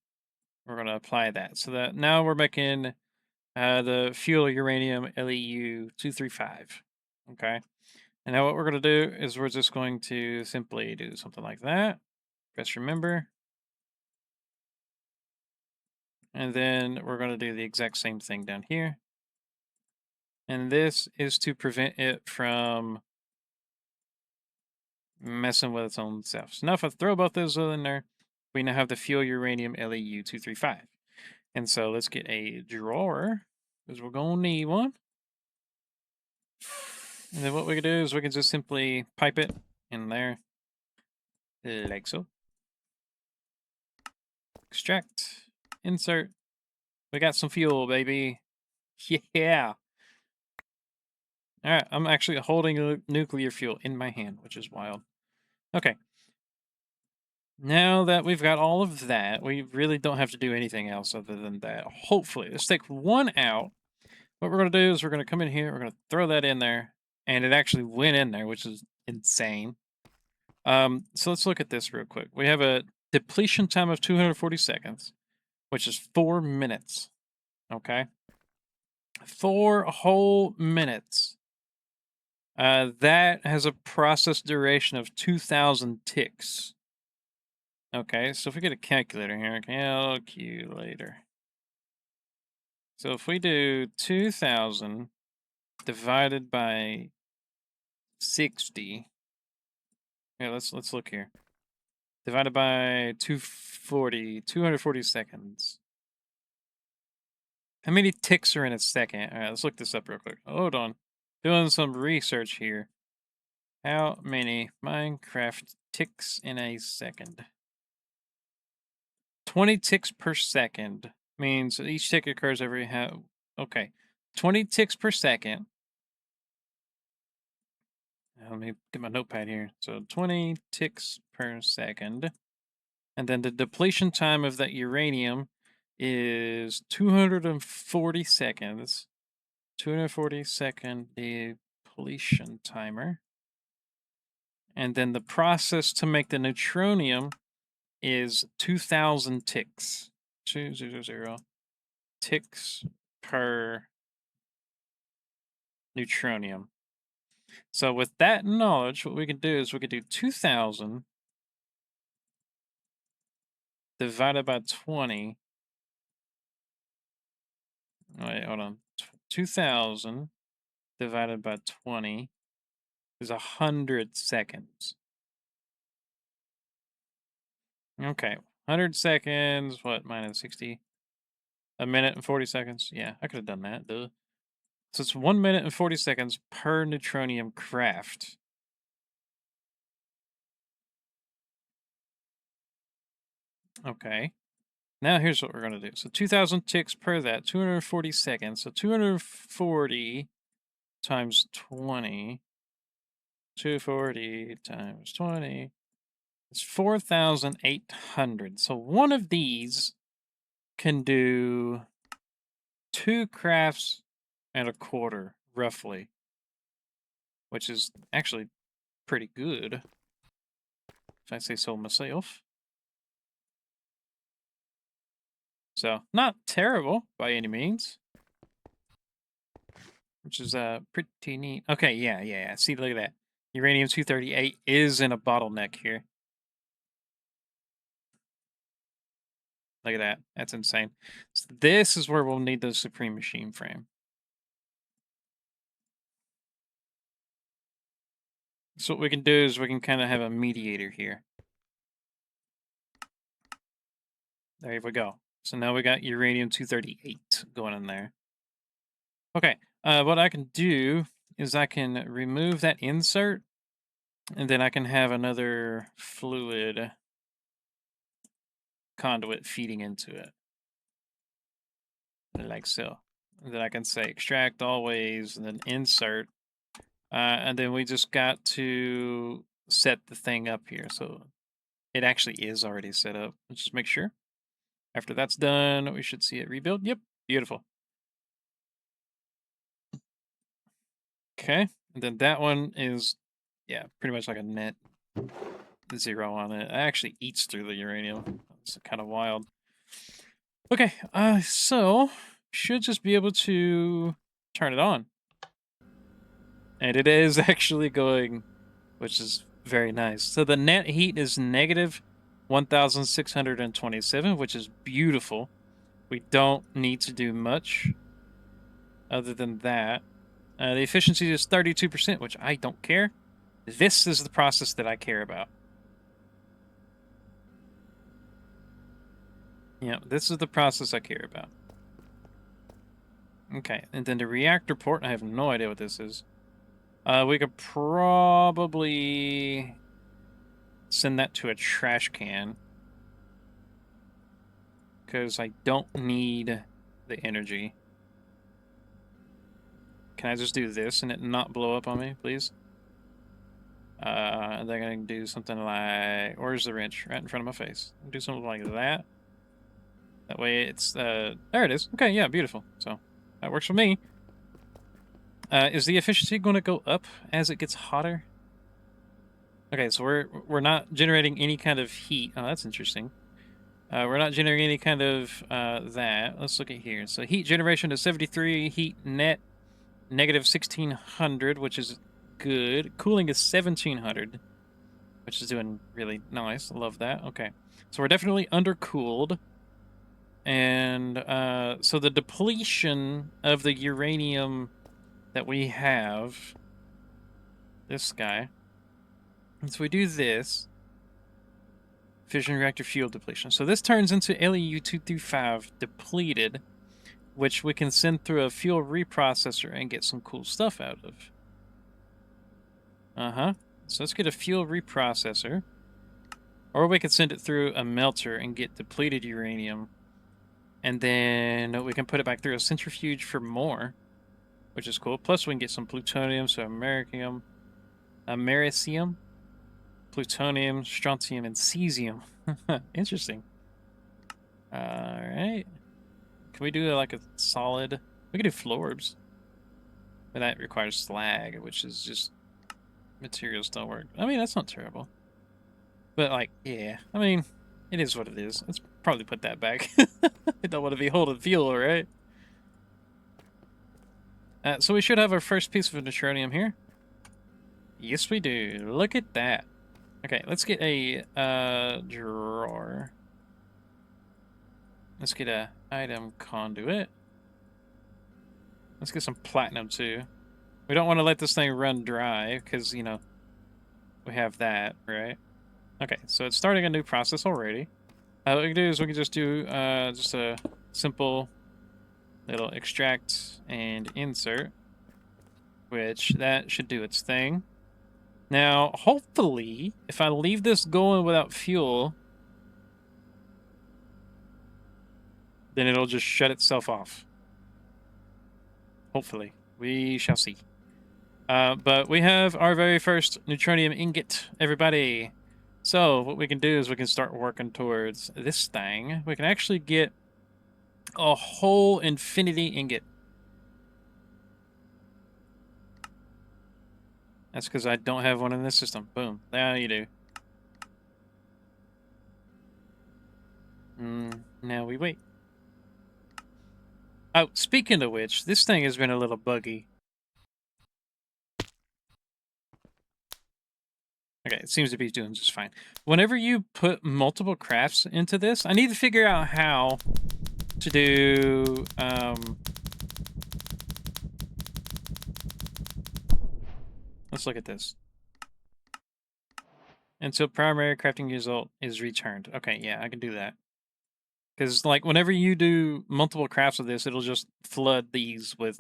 We're going to apply that so that now we're making the fuel uranium LEU 235. Okay. And now what we're going to do is we're just going to simply do something like that. Press remember. And then we're going to do the exact same thing down here. And this is to prevent it from messing with its own self. So now if I throw both those in there, we now have the fuel uranium LEU 235. And so let's get a drawer, because we're going to need one. And then what we can do is we can just simply pipe it in there, like so. Extract, insert. We got some fuel, baby. Yeah. All right, I'm actually holding nuclear fuel in my hand, which is wild. Okay. Now that we've got all of that, we really don't have to do anything else other than that. Hopefully, let's take one out. What we're going to do is we're going to come in here, we're going to throw that in there, and it actually went in there, which is insane. So let's look at this real quick. We have a depletion time of 240 seconds, which is 4 minutes. Okay. 4 whole minutes. That has a process duration of 2,000 ticks. Okay, so if we get a calculator here, calculator. So if we do 2,000 divided by 60, yeah, let's look here. Divided by 240 seconds. How many ticks are in a second? All right, let's look this up real quick. Hold on. Doing some research here. How many Minecraft ticks in a second? 20 ticks per second means each tick occurs every okay. 20 ticks per second. Let me get my notepad here. So 20 ticks per second. And then the depletion time of that uranium is 240 seconds. 240 second depletion timer. And then the process to make the neutronium is 2,000 ticks. 200 ticks per neutronium. So with that knowledge, what we can do is we could do 2,000 divided by 20. Wait, hold on. 2,000 divided by 20 is 100 seconds. Okay, 100 seconds, what, minus 60? A minute and 40 seconds? Yeah, I could have done that, duh. So it's 1 minute and 40 seconds per neutronium craft. Okay. Now here's what we're going to do. So 2,000 ticks per that, 240 seconds. So 240 times 20. 240 times 20 is 4,800. So one of these can do 2 crafts and a quarter, roughly, which is actually pretty good, if I say so myself. So not terrible by any means, which is pretty neat. Okay, yeah. See, look at that. Uranium 238 is in a bottleneck here. Look at that. That's insane. So this is where we'll need the Supreme Machine Frame. So what we can do is we can kind of have a mediator here. There we go. So now we got uranium 238 going in there. Okay, what I can do is I can remove that insert, and then I can have another fluid conduit feeding into it. Like so. And then I can say extract always, and then insert. And then we just got to set the thing up here. So it actually is already set up. Let's just make sure. After that's done, we should see it rebuild. Yep, beautiful. Okay, and then that one is, yeah, pretty much like a net 0 on it. It actually eats through the uranium. It's kind of wild. Okay, so should just be able to turn it on. And it is actually going, which is very nice. So the net heat is negative 1,627, which is beautiful. We don't need to do much other than that. The efficiency is 32%, which I don't care. This is the process that I care about. Yeah, this is the process I care about. Okay, and then the reactor port, I have no idea what this is. We could probably send that to a trash can, because I don't need the energy. Can I just do this and it not blow up on me, please? And then I can do something like, where's the wrench? Right in front of my face. Do something like that. That way it's, there it is. Okay, yeah, beautiful. So, that works for me. Is the efficiency going to go up as it gets hotter? Okay, so we're not generating any kind of heat. Oh, that's interesting. We're not generating any kind of that. Let's look at here. So heat generation is 73, heat net negative 1,600, which is good. Cooling is 1,700, which is doing really nice. I love that. Okay, so we're definitely undercooled. And so the depletion of the uranium that we have, this guy, and so we do this, fission reactor fuel depletion. So this turns into LEU-235 depleted, which we can send through a fuel reprocessor and get some cool stuff out of. So let's get a fuel reprocessor. Or we could send it through a melter and get depleted uranium. And then we can put it back through a centrifuge for more, which is cool. Plus we can get some plutonium, so americium, plutonium, strontium, and cesium. Interesting. Alright. Can we do like a solid? We could do florbs. But that requires slag, which is just materials don't work. I mean, that's not terrible. But like, yeah. I mean, it is what it is. Let's probably put that back. I don't want to be holding fuel, right? So we should have our first piece of neutronium here. Yes, we do. Look at that. Okay, let's get a drawer. Let's get a item conduit. Let's get some platinum too. We don't want to let this thing run dry because, you know, we have that, right? Okay, so it's starting a new process already. What we can do is we can just do just a simple little extract and insert, which that should do its thing. Now, hopefully, if I leave this going without fuel, then it'll just shut itself off. Hopefully. We shall see. But we have our very first neutronium ingot, everybody. So what we can do is we can start working towards this thing. We can actually get a whole infinity ingot. That's because I don't have one in this system. Boom. Now you do. Now we wait. Oh, speaking of which, this thing has been a little buggy. Okay, it seems to be doing just fine. Whenever you put multiple crafts into this, I need to figure out how to do... let's look at this. Until primary crafting result is returned. Okay, yeah, I can do that. Because, like, whenever you do multiple crafts of this, it'll just flood these with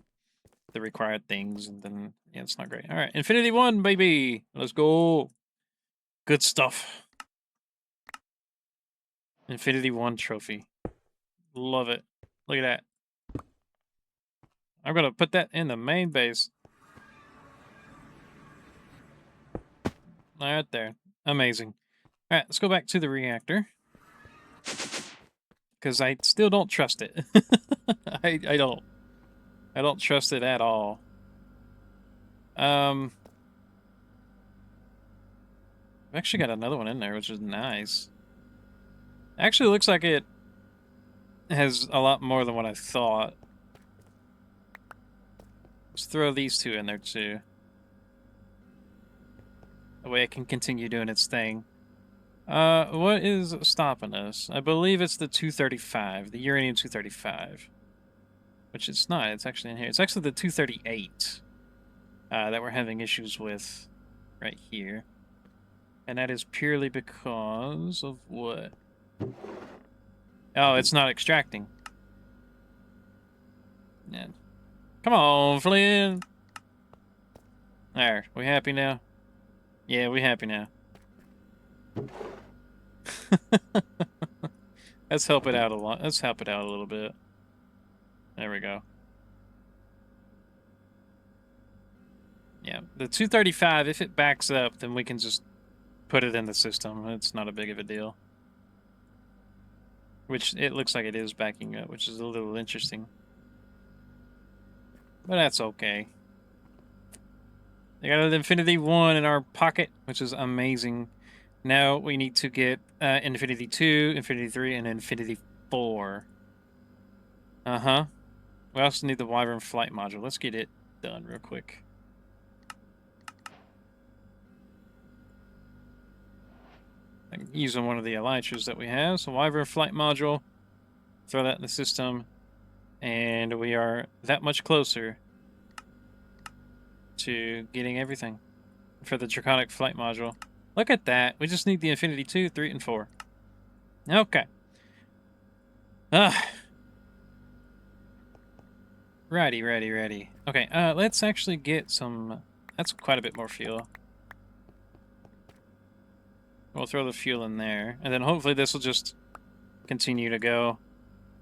the required things, and then, yeah, it's not great. All right, Infinity 1, baby! Let's go! Good stuff. Infinity 1 trophy. Love it. Look at that. I'm gonna put that in the main base. Right there. Amazing. All right, let's go back to the reactor. Because I still don't trust it. I don't. I don't trust it at all. I've actually got another one in there, which is nice. Actually, looks like it has a lot more than what I thought. Let's throw these two in there, too. That way it can continue doing its thing. What is stopping us? I believe it's the 235, the uranium-235. Which it's not, it's actually in here. It's actually the 238 that we're having issues with right here. And that is purely because of what? Oh, it's not extracting. Yeah. Come on, Flynn! There, we happy now? Yeah, we happy now. Let's help it out a lot. Let's help it out a little bit. There we go. Yeah, the 235, if it backs up, then we can just put it in the system. It's not a big of a deal. Which it looks like it is backing up, which is a little interesting. But that's okay. We got an Infinity 1 in our pocket, which is amazing. Now we need to get Infinity 2, Infinity 3, and Infinity 4. Uh-huh. We also need the Wyvern flight module. Let's get it done real quick. I'm using one of the elytras that we have. So Wyvern flight module. Throw that in the system. And we are that much closer to getting everything for the Draconic flight module. Look at that. We just need the Infinity 2, 3, and 4. Okay. Righty. Okay, let's actually get some... That's quite a bit more fuel. We'll throw the fuel in there. And then hopefully this will just continue to go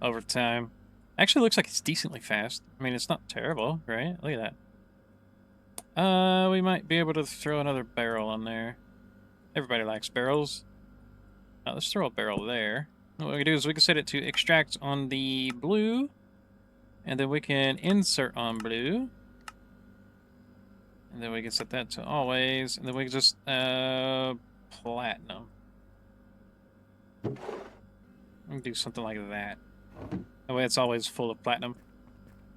over time. Actually looks like it's decently fast. I mean, it's not terrible, right? Look at that. We might be able to throw another barrel on there. Everybody likes barrels. Let's throw a barrel there. What we can do is we can set it to extract on the blue. And then we can insert on blue. And then we can set that to always. And then we can just, platinum. We can do something like that. That way it's always full of platinum.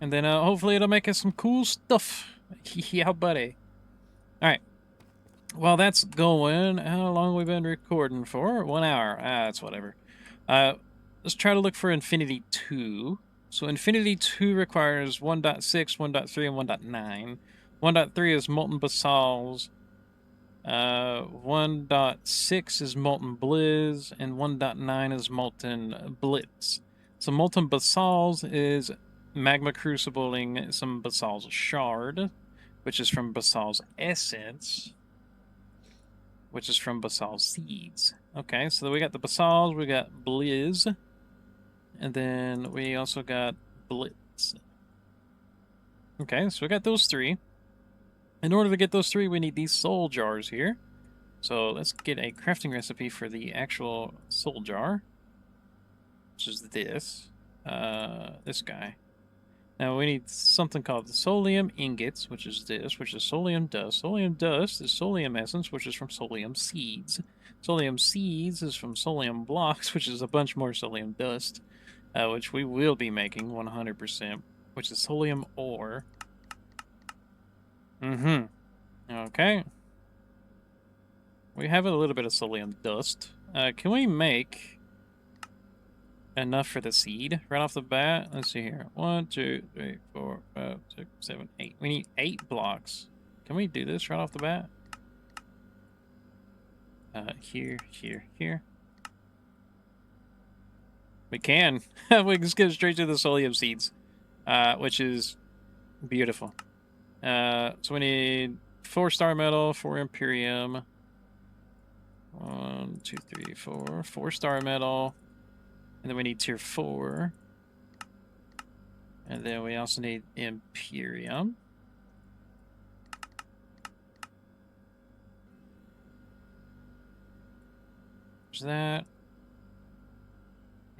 And then, hopefully it'll make us some cool stuff. Yeah, buddy. Alright. While that's going, how long have we been recording for? 1 hour. That's whatever. Let's try to look for Infinity 2. So Infinity 2 requires 1.6, 1.3, and 1.9. 1.3 is Molten Basalts. 1.6 is Molten Blizz, and 1.9 is Molten Blitz. So Molten Basalts is magma crucibling some Basal's Shard, which is from Basal's Essence, which is from Basal's Seeds. Okay, so we got the Basalts, we got Blizz, And then we also got Blitz. Okay, so we got those three. In order to get those three, we need these soul jars here. So let's get a crafting recipe for the actual soul jar, which is this guy. Now we need something called the solium ingots, which is this, which is solium dust. Solium dust is solium essence, which is from solium seeds. Solium seeds is from solium blocks, which is a bunch more solium dust, which we will be making 100%, which is solium ore. Okay. We have a little bit of solium dust. Can we make enough for the seed right off the bat? Let's see here. 1, 2, 3, 4, 5, 6, 7, 8. We need 8 blocks. Can we do this right off the bat? Here. We can. We can just get straight to the solium seeds, which is beautiful. So we need 4 star metal, 4 imperium. 1, 2, 3, 4. 4 star metal. And then we need tier 4. And then we also need Imperium. There's that.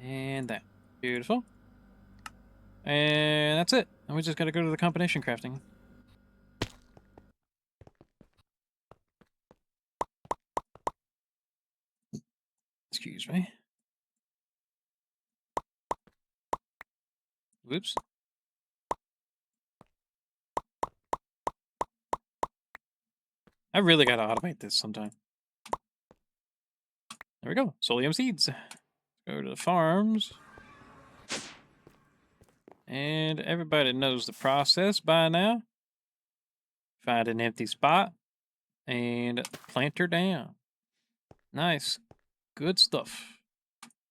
And that. Beautiful. And that's it. And we just gotta go to the combination crafting. Excuse me. Whoops. I really gotta automate this sometime. There we go. Solium seeds. Go to the farms. And everybody knows the process by now. Find an empty spot and plant her down. Nice. Good stuff.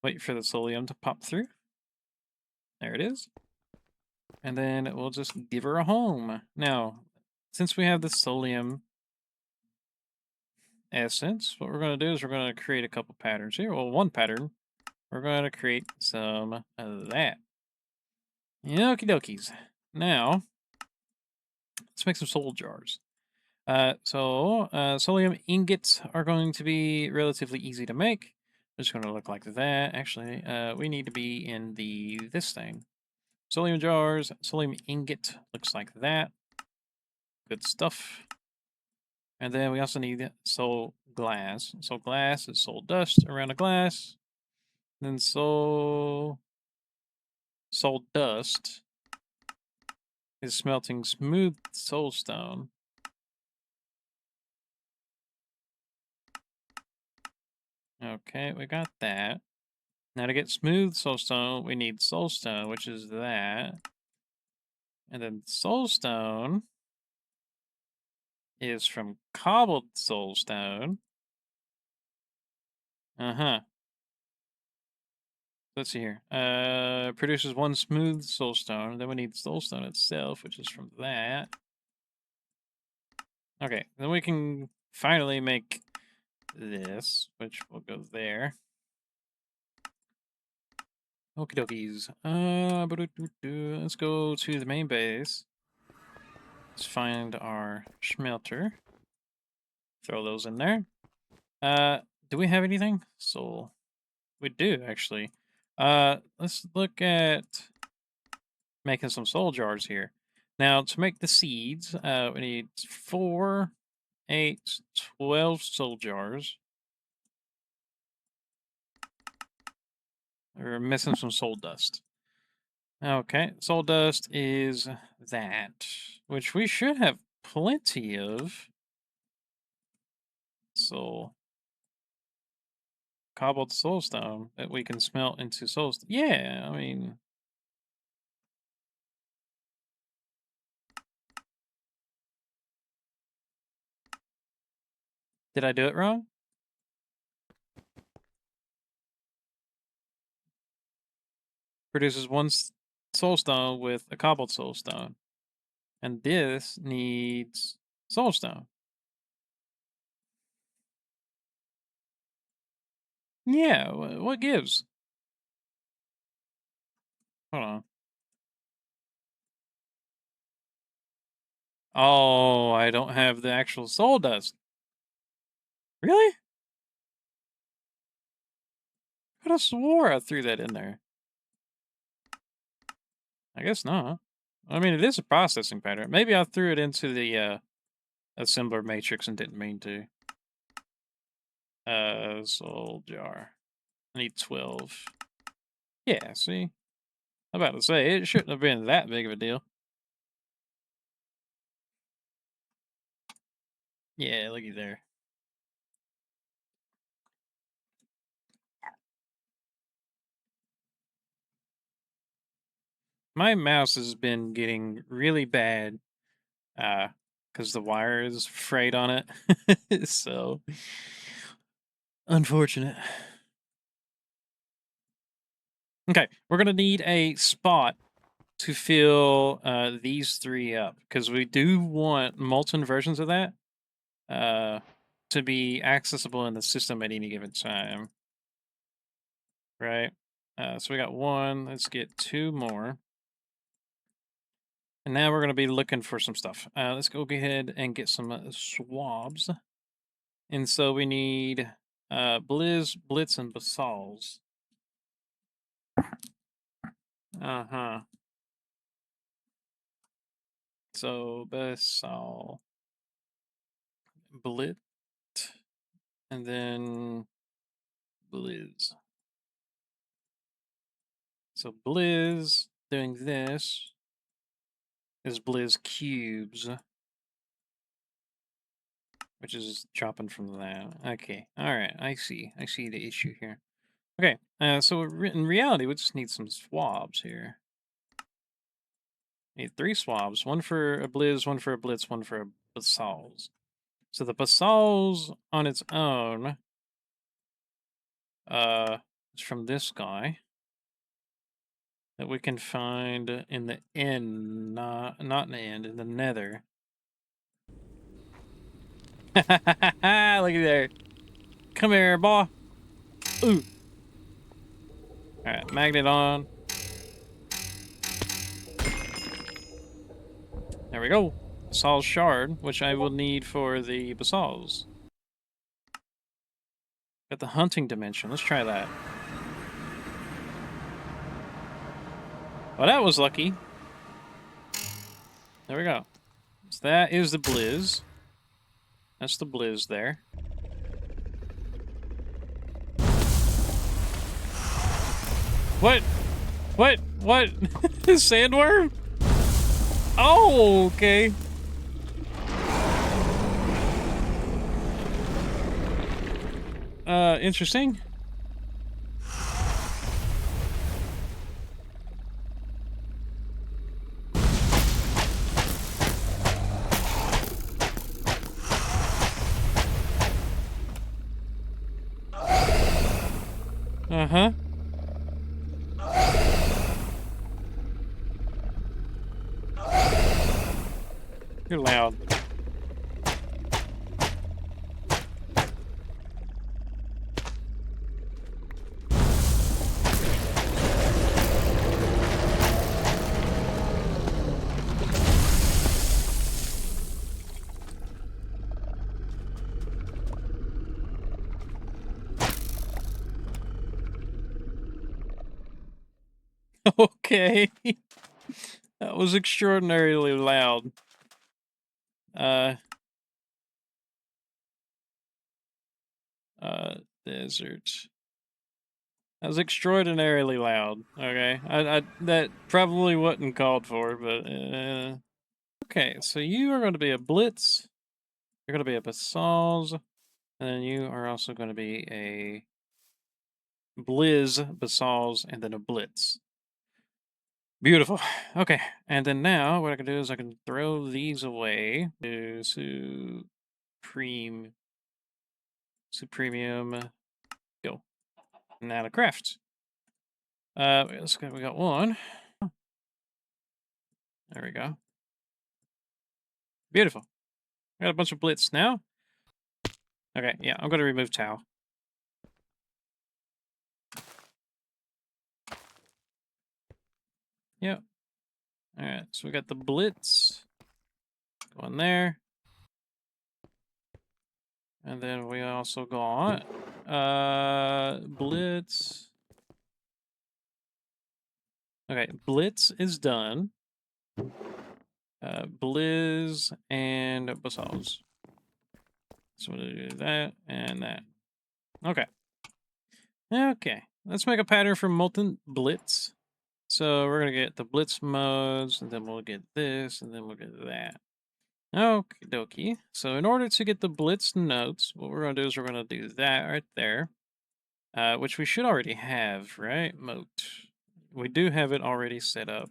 Wait for the solium to pop through. There it is. And then we'll just give her a home. Now, since we have the solium essence, what we're going to do is we're going to create a couple patterns here. Well, one pattern. We're going to create some of that. Okie dokies. Now, let's make some soul jars. Solium ingots are going to be relatively easy to make. It's going to look like that. Actually, we need to be in this thing. Solium jars, solium ingot looks like that. Good stuff. And then we also need soul glass. Soul glass is soul dust around a glass. Then soul dust is smelting smooth soul stone. Okay, we got that. Now to get smooth soul stone, we need soul stone, which is that. And then soul stone is from cobbled soul stone. Let's see here. Produces 1 smooth soul stone. Then we need soul stone itself, which is from that. Okay, then we can finally make this, which will go there. Okie dokies. Let's go to the main base. Let's find our smelter. Throw those in there. Do we have anything? Soul. We do, actually. Let's look at making some soul jars here. Now, to make the seeds, we need 4, 8, 12 soul jars. We're missing some soul dust. Okay, soul dust is that, which we should have plenty of. Soul. Cobbled soulstone that we can smelt into soulstone. Yeah, I mean... Did I do it wrong? Produces 1 soulstone with a cobbled soulstone. And this needs soulstone. Yeah, what gives? Hold on. Oh, I don't have the actual soul dust. Really? I could have swore I threw that in there. I guess not. I mean, it is a processing pattern. Maybe I threw it into the assembler matrix and didn't mean to. Soul jar. I need 12. Yeah, see? I'm about to say, it shouldn't have been that big of a deal. Yeah, looky there. My mouse has been getting really bad because the wire is frayed on it. So, unfortunate. Okay, we're going to need a spot to fill these three up because we do want molten versions of that uh, to be accessible in the system at any given time. Right? So we got one. Let's get two more. And now we're going to be looking for some stuff. Let's go ahead and get some swabs. And so we need Blizz, Blitz, and Basal's. Uh-huh. So Basal, Blit, and then Blizz. So Blizz doing this is Blizz cubes, which is dropping from that. Okay, all right, I see. I see the issue here. Okay, so in reality, we just need some swabs here. Need three swabs, one for a Blizz, one for a Blitz, one for a Basal's. So the Basal's on its own is from this guy that we can find in the end, not in the end, in the nether. Look at there. Come here, boy. Ooh. Alright, magnet on. There we go. Basal's shard, which I will need for the Basal's. Got the hunting dimension. Let's try that. Well, that was lucky. There we go. So that is the Blizz. That's the Blizz there. What? What? What? Sandworm? Oh, okay. Interesting. Uh-huh. You're loud. Okay. That was extraordinarily loud. Uh, desert. That was extraordinarily loud. Okay. That probably wasn't called for, but, okay, so you are going to be a Blitz. You're going to be a Basal's. And then you are also going to be a Blizz, Basal's, and then a Blitz. Beautiful. Okay, and then now what I can do is I can throw these away to Supremium, go. Now to craft. Let's go. We got one. There we go. Beautiful. We got a bunch of Blitz now. Okay, yeah, I'm going to remove Tau. Yep. All right, so we got the blitz going there. And then we also got blitz. Okay, blitz is done. Blizz and basalls. So we'll do that and that. Okay. Okay. Let's make a pattern for molten blitz. So we're gonna get the blitz modes, and then we'll get this, and then we'll get that. Okie dokie. So in order to get the blitz nodes, what we're gonna do is we're gonna do that right there. Which we should already have, right? Moat. We do have it already set up.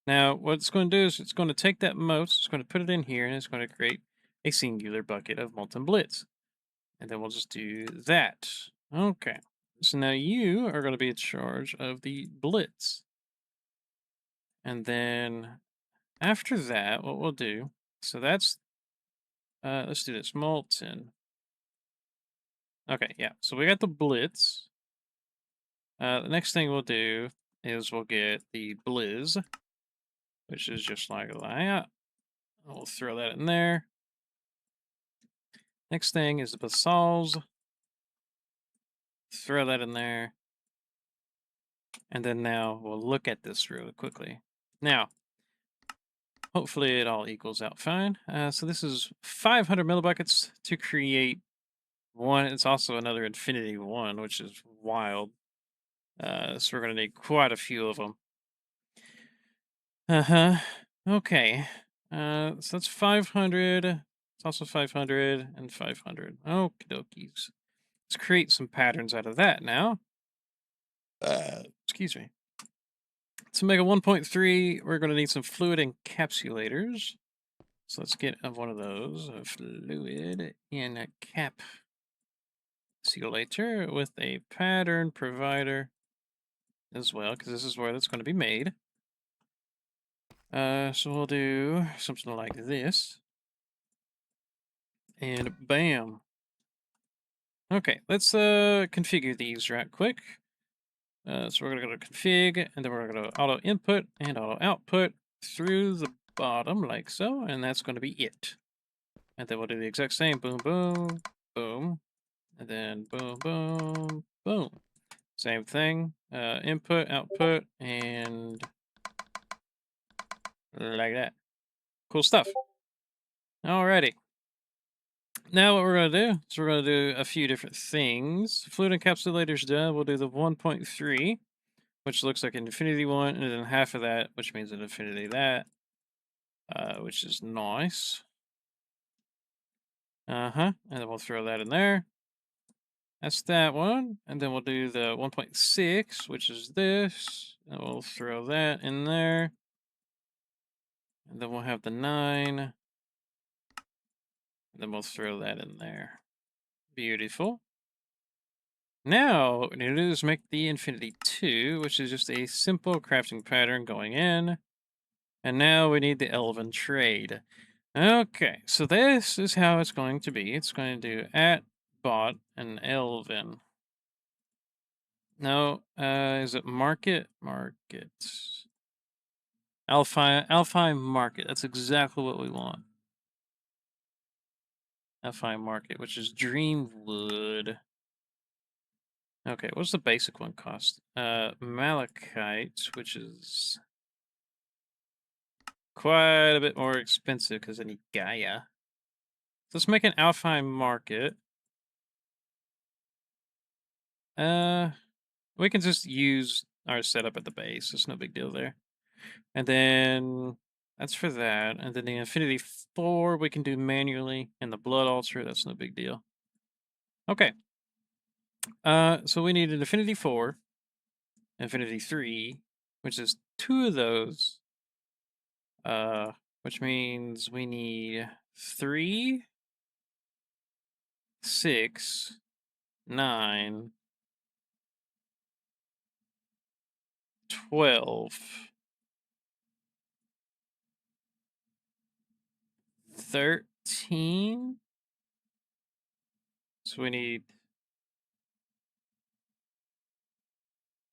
Now, what it's going to do is it's going to take that moat, it's going to put it in here, and it's going to create a singular bucket of molten blitz. And then we'll just do that. Okay. So now you are going to be in charge of the blitz. And then after that, what we'll do, so that's, let's do this, molten. Okay, yeah. So we got the blitz. The next thing we'll do is we'll get the blizz, which is just like that. We'll throw that in there. Next thing is the basalls. Throw that in there. And then now we'll look at this really quickly. Now, hopefully it all equals out fine. So this is 500 millibuckets to create one. It's also another infinity one, which is wild. So we're going to need quite a few of them. Uh-huh. Okay. So that's 500. It's also 500 and 500. Okie dokies. Let's create some patterns out of that now. Excuse me. To make a 1.3, we're going to need some fluid encapsulators. So let's get one of those, a fluid encapsulator with a pattern provider as well, because this is where that's going to be made. So we'll do something like this. And bam. Okay, let's configure these right quick. So we're going to go to config, and then we're going to go auto input and auto output through the bottom like so, and that's going to be it. And then we'll do the exact same, boom, boom, boom, and then boom, boom, boom. Same thing, input, output, and like that. Cool stuff. Alrighty. Now what we're going to do is we're going to do a few different things. Fluid encapsulator's done. We'll do the 1.3, which looks like an infinity one, and then half of that, which means an infinity that, which is nice. And then we'll throw that in there. That's that one. And then we'll do the 1.6, which is this. And we'll throw that in there. And then we'll have the 9. And then we'll throw that in there. Beautiful. Now, what we need to do is make the Infinity 2, which is just a simple crafting pattern going in. And now we need the Elven trade. Okay, so this is how it's going to be. It's going to do at bot and Elven. No, is it market? Market. Alphi market. That's exactly what we want. Alphi market, which is Dreamwood. Okay, what's the basic one cost? Malachite, which is quite a bit more expensive because I need Gaia. Let's make an Alphi market. We can just use our setup at the base. There's no big deal there. And then that's for that. And then the Infinity 4 we can do manually. And the Blood Altar, that's no big deal. Okay. So we need an Infinity 4, Infinity 3, which is 2 of those. Which means we need 3, 6, 9, 12, 13. So we need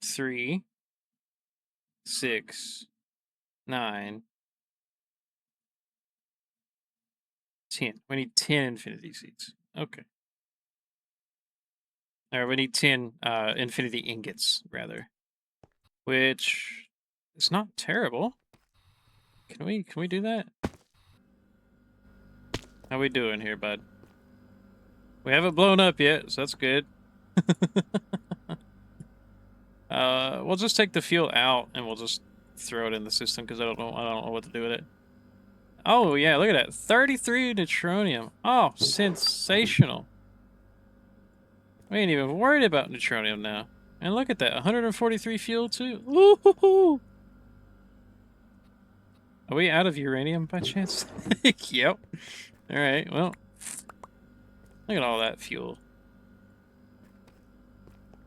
3, 6, 9, 10. We need 10 infinity seeds. Okay. Or we need 10 infinity ingots, rather. Which is not terrible. Can we do that? How we doing here, bud? We haven't blown up yet, so that's good. We'll just take the fuel out and we'll just throw it in the system because I don't know what to do with it. Oh yeah, look at that. 33 neutronium. Oh, sensational. We ain't even worried about neutronium now. And look at that, 143 fuel too. Woo-hoo-hoo! Are we out of uranium by chance? Yep. Alright, well. Look at all that fuel.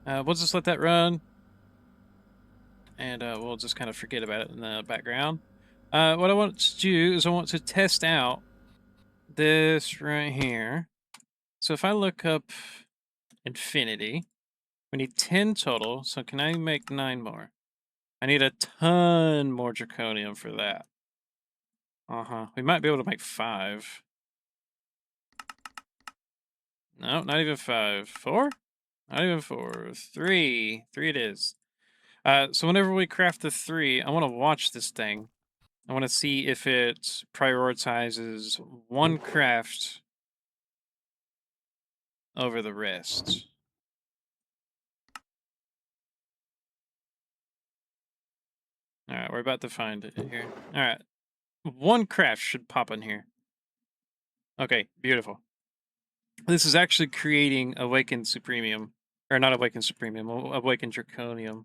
We'll just let that run. And we'll just kind of forget about it in the background. What I want to do is I want to test out this right here. So if I look up infinity, we need 10 total. So can I make 9 more? I need a ton more zirconium for that. We might be able to make 5. No, not even 5. 4? Not even 4. 3. 3 it is. So whenever we craft the 3, I want to watch this thing. I want to see if it prioritizes one craft over the rest. Alright, we're about to find it here. Alright. One craft should pop in here. Okay, beautiful. This is actually creating Awakened Supremium. Or not Awakened Supremium, Awakened Draconium.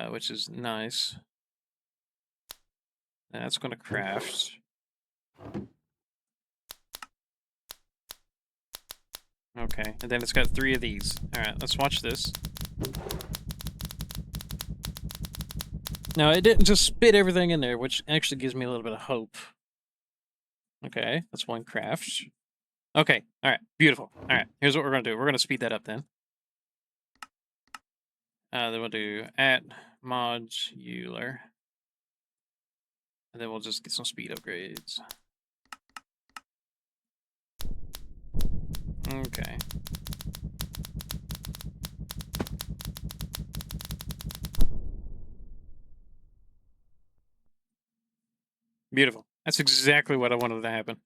Which is nice. That's going to craft. Okay, and then it's got 3 of these. Alright, let's watch this. Now, it didn't just spit everything in there, which actually gives me a little bit of hope. Okay, that's one craft. Okay, alright, beautiful. Alright, here's what we're going to do. We're going to speed that up then. Then we'll do at modular. And then we'll just get some speed upgrades. Okay. Beautiful. That's exactly what I wanted to happen.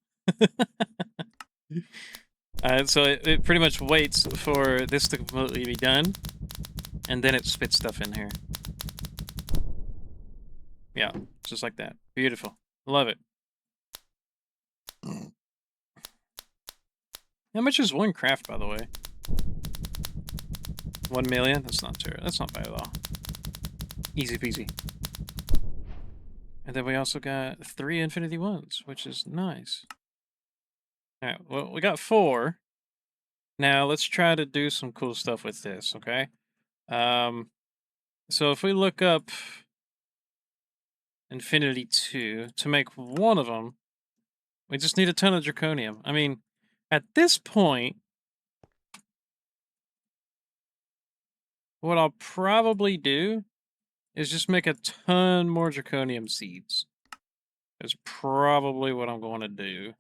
So it pretty much waits for this to completely be done, and then it spits stuff in here. Yeah, just like that. Beautiful. Love it. How much is one craft, by the way? 1 million? That's not terrible. That's not bad at all. Easy peasy. And then we also got 3 infinity ones, which is nice. Alright, well, we got 4. Now, let's try to do some cool stuff with this, okay? So if we look up Infinity 2, to make one of them, we just need a ton of Draconium. I mean, at this point, what I'll probably do is just make a ton more Draconium seeds. That's probably what I'm going to do.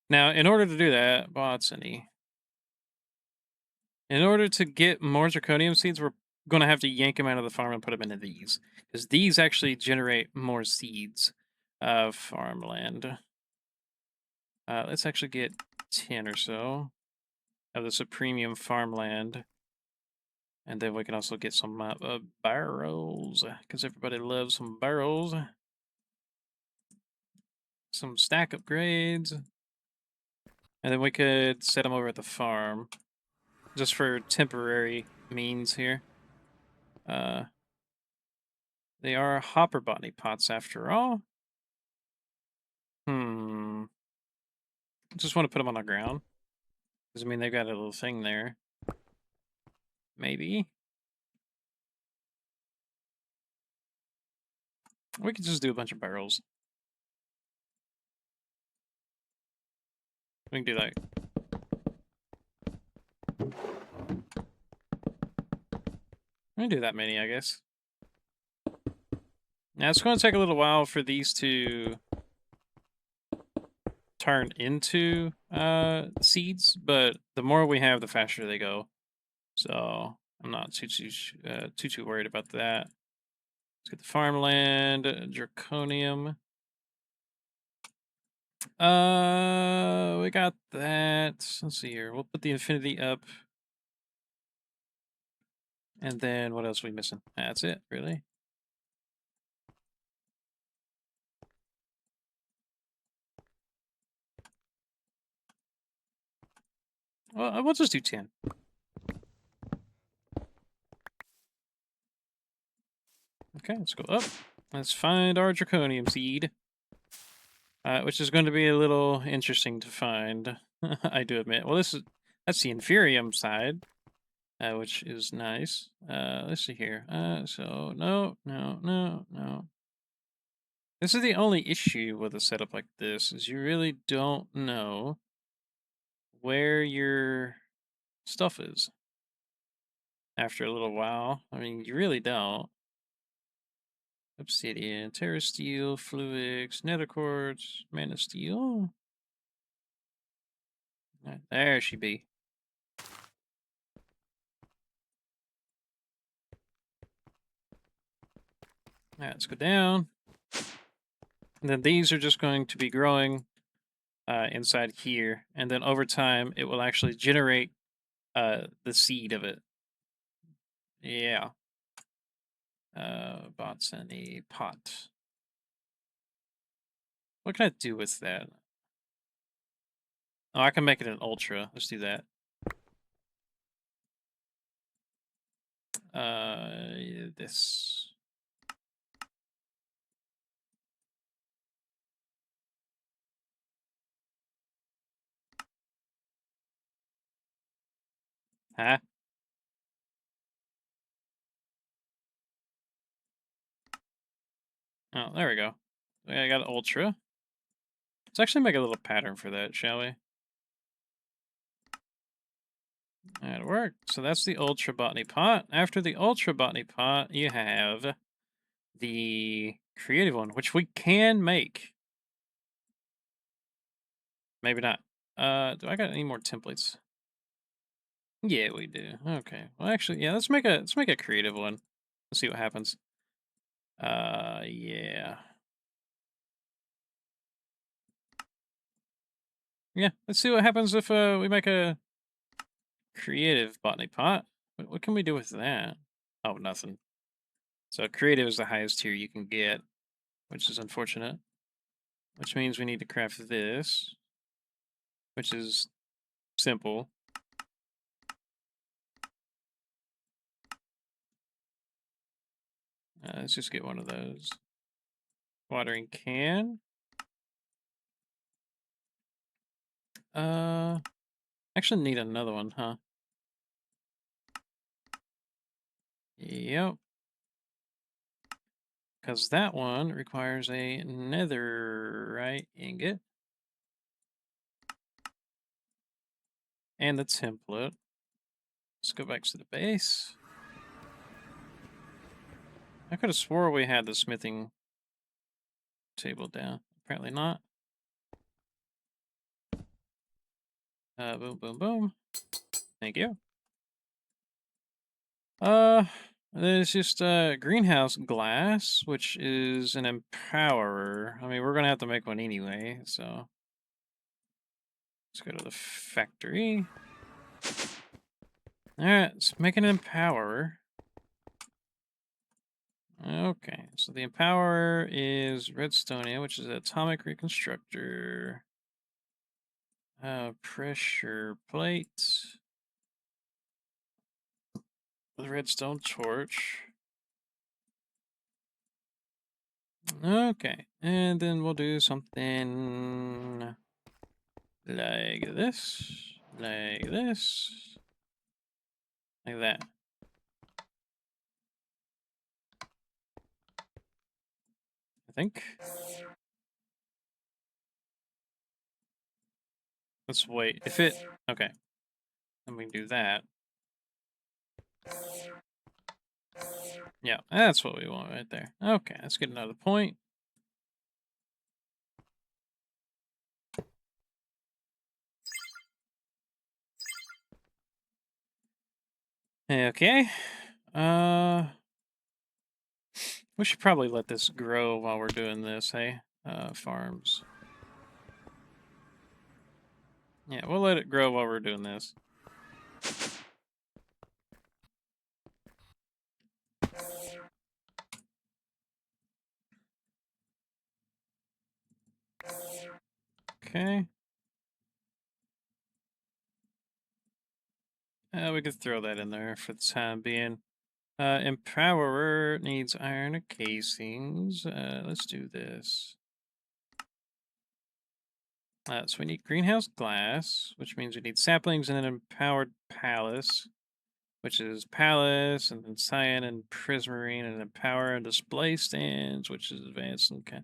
Now, in order to do that, Botsony, in order to get more Draconium seeds, we're going to have to yank them out of the farm and put them into these. Because these actually generate more seeds of farmland. Let's actually get 10 or so of the premium farmland. And then we can also get some barrels, because everybody loves some barrels. Some stack upgrades. And then we could set them over at the farm. Just for temporary means here. They are hopper botany pots after all. Just want to put them on the ground. Because, I mean, they've got a little thing there. Maybe. We could just do a bunch of barrels. We can do that. We can do that many, I guess. Now it's going to take a little while for these to turn into seeds, but the more we have, the faster they go. So I'm not too worried about that. Let's get the farmland, draconium. We got that. Let's see here. We'll put the infinity up. And then what else are we missing? That's it, really. Well, we'll just do 10. Okay, let's go up. Let's find our draconium seed. Which is going to be a little interesting to find, I do admit. Well, that's the inferium side, which is nice. Let's see here. So no. This is the only issue with a setup like this, is you really don't know where your stuff is after a little while. I mean, you really don't. Obsidian, Terra Steel, Fluix, Nether Quartz, Mana Steel. There she be. All right, let's go down. And then these are just going to be growing inside here. And then over time, it will actually generate the seed of it. Yeah. Botany pot. What can I do with that? Oh, I can make it an ultra. Let's do that. This. Huh? Oh, there we go. I got ultra. Let's actually make a little pattern for that, shall we? That'll work. So that's the ultra botany pot. After the ultra botany pot, you have the creative one, which we can make. Maybe not. Do I got any more templates? Yeah, we do. Okay. Well, actually, yeah. Let's make a creative one. Let's see what happens. Yeah. Yeah. Let's see what happens if we make a creative botany pot. What can we do with that? Oh, nothing. So creative is the highest tier you can get, which is unfortunate. Which means we need to craft this, which is simple. Let's just get one of those. Watering can. Actually need another one, huh? Yep. Because that one requires a netherite ingot. And the template. Let's go back to the base. I could have swore we had the smithing table down. Apparently not. Boom, boom, boom. Thank you. There's just greenhouse glass, which is an empowerer. I mean, we're gonna have to make one anyway, so let's go to the factory. All right, let's make an empowerer. Okay, so the empowerer is redstonia, which is an atomic reconstructor. Pressure plate. The redstone torch. Okay, and then we'll do something like this, like this, like that. I think. Let's wait. If it... Okay. Then we can do that. Yeah, that's what we want right there. Okay, let's get another point. Okay. We should probably let this grow while we're doing this, hey? Farms. Yeah, we'll let it grow while we're doing this. Okay. We could throw that in there for the time being. Empowerer needs iron casings. Let's do this. So we need greenhouse glass, which means we need saplings and an empowered palace, which is palace, and then cyan and prismarine, and then power and display stands, which is advanced and kind.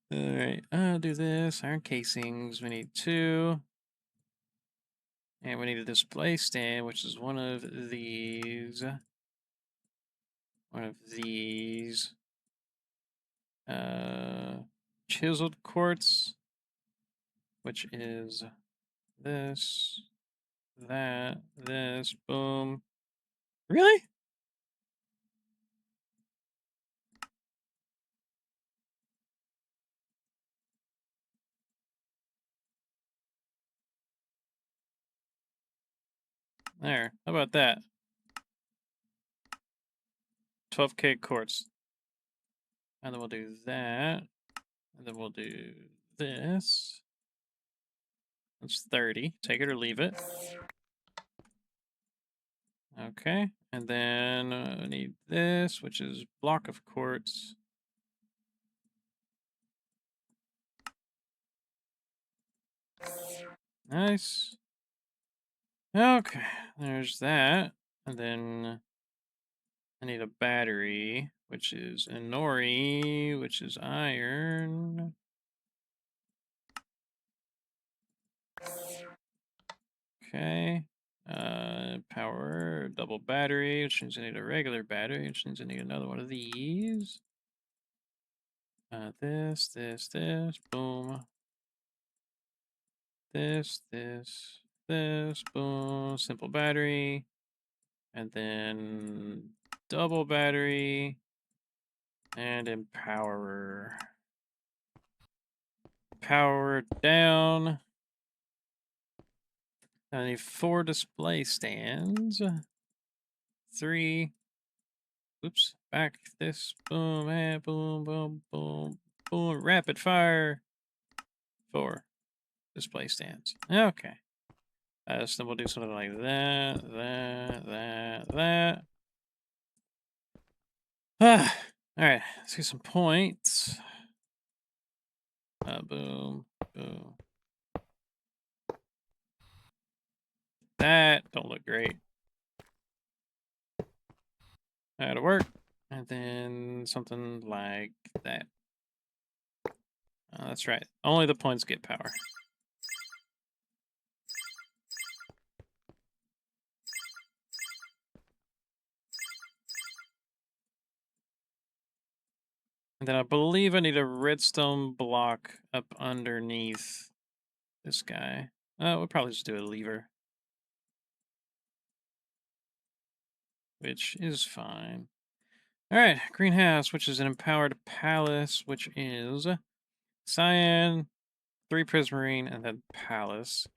All right, I'll do this. Iron casings. We need 2. And we need a display stand, which is one of these. One of these. Chiseled quartz, which is this, that, this, boom. Really? There. How about that? 12K quartz. And then we'll do that. And then we'll do this. That's 30. Take it or leave it. Okay. And then I need this, which is block of quartz. Nice. Okay. There's that. And then I need a battery, which is a nori, which is iron. Okay. Power, double battery, which means I need a regular battery, which means I need another one of these. This, boom. This, boom. Simple battery. And then double battery. And empowerer. Power down. I need 4 display stands. 3. Oops. Back this. Boom. And boom, boom, boom, boom. Rapid fire. 4 display stands. Okay. So then we'll do something like that. Alright. Let's get some points. Boom. Boom. That don't look great. That'll work. And then something like that. That's right. Only the points get power. And then I believe I need a redstone block up underneath this guy. We'll probably just do a lever. Which is fine. Alright, greenhouse, which is an empowered palace, which is cyan, 3 prismarine, and then palace.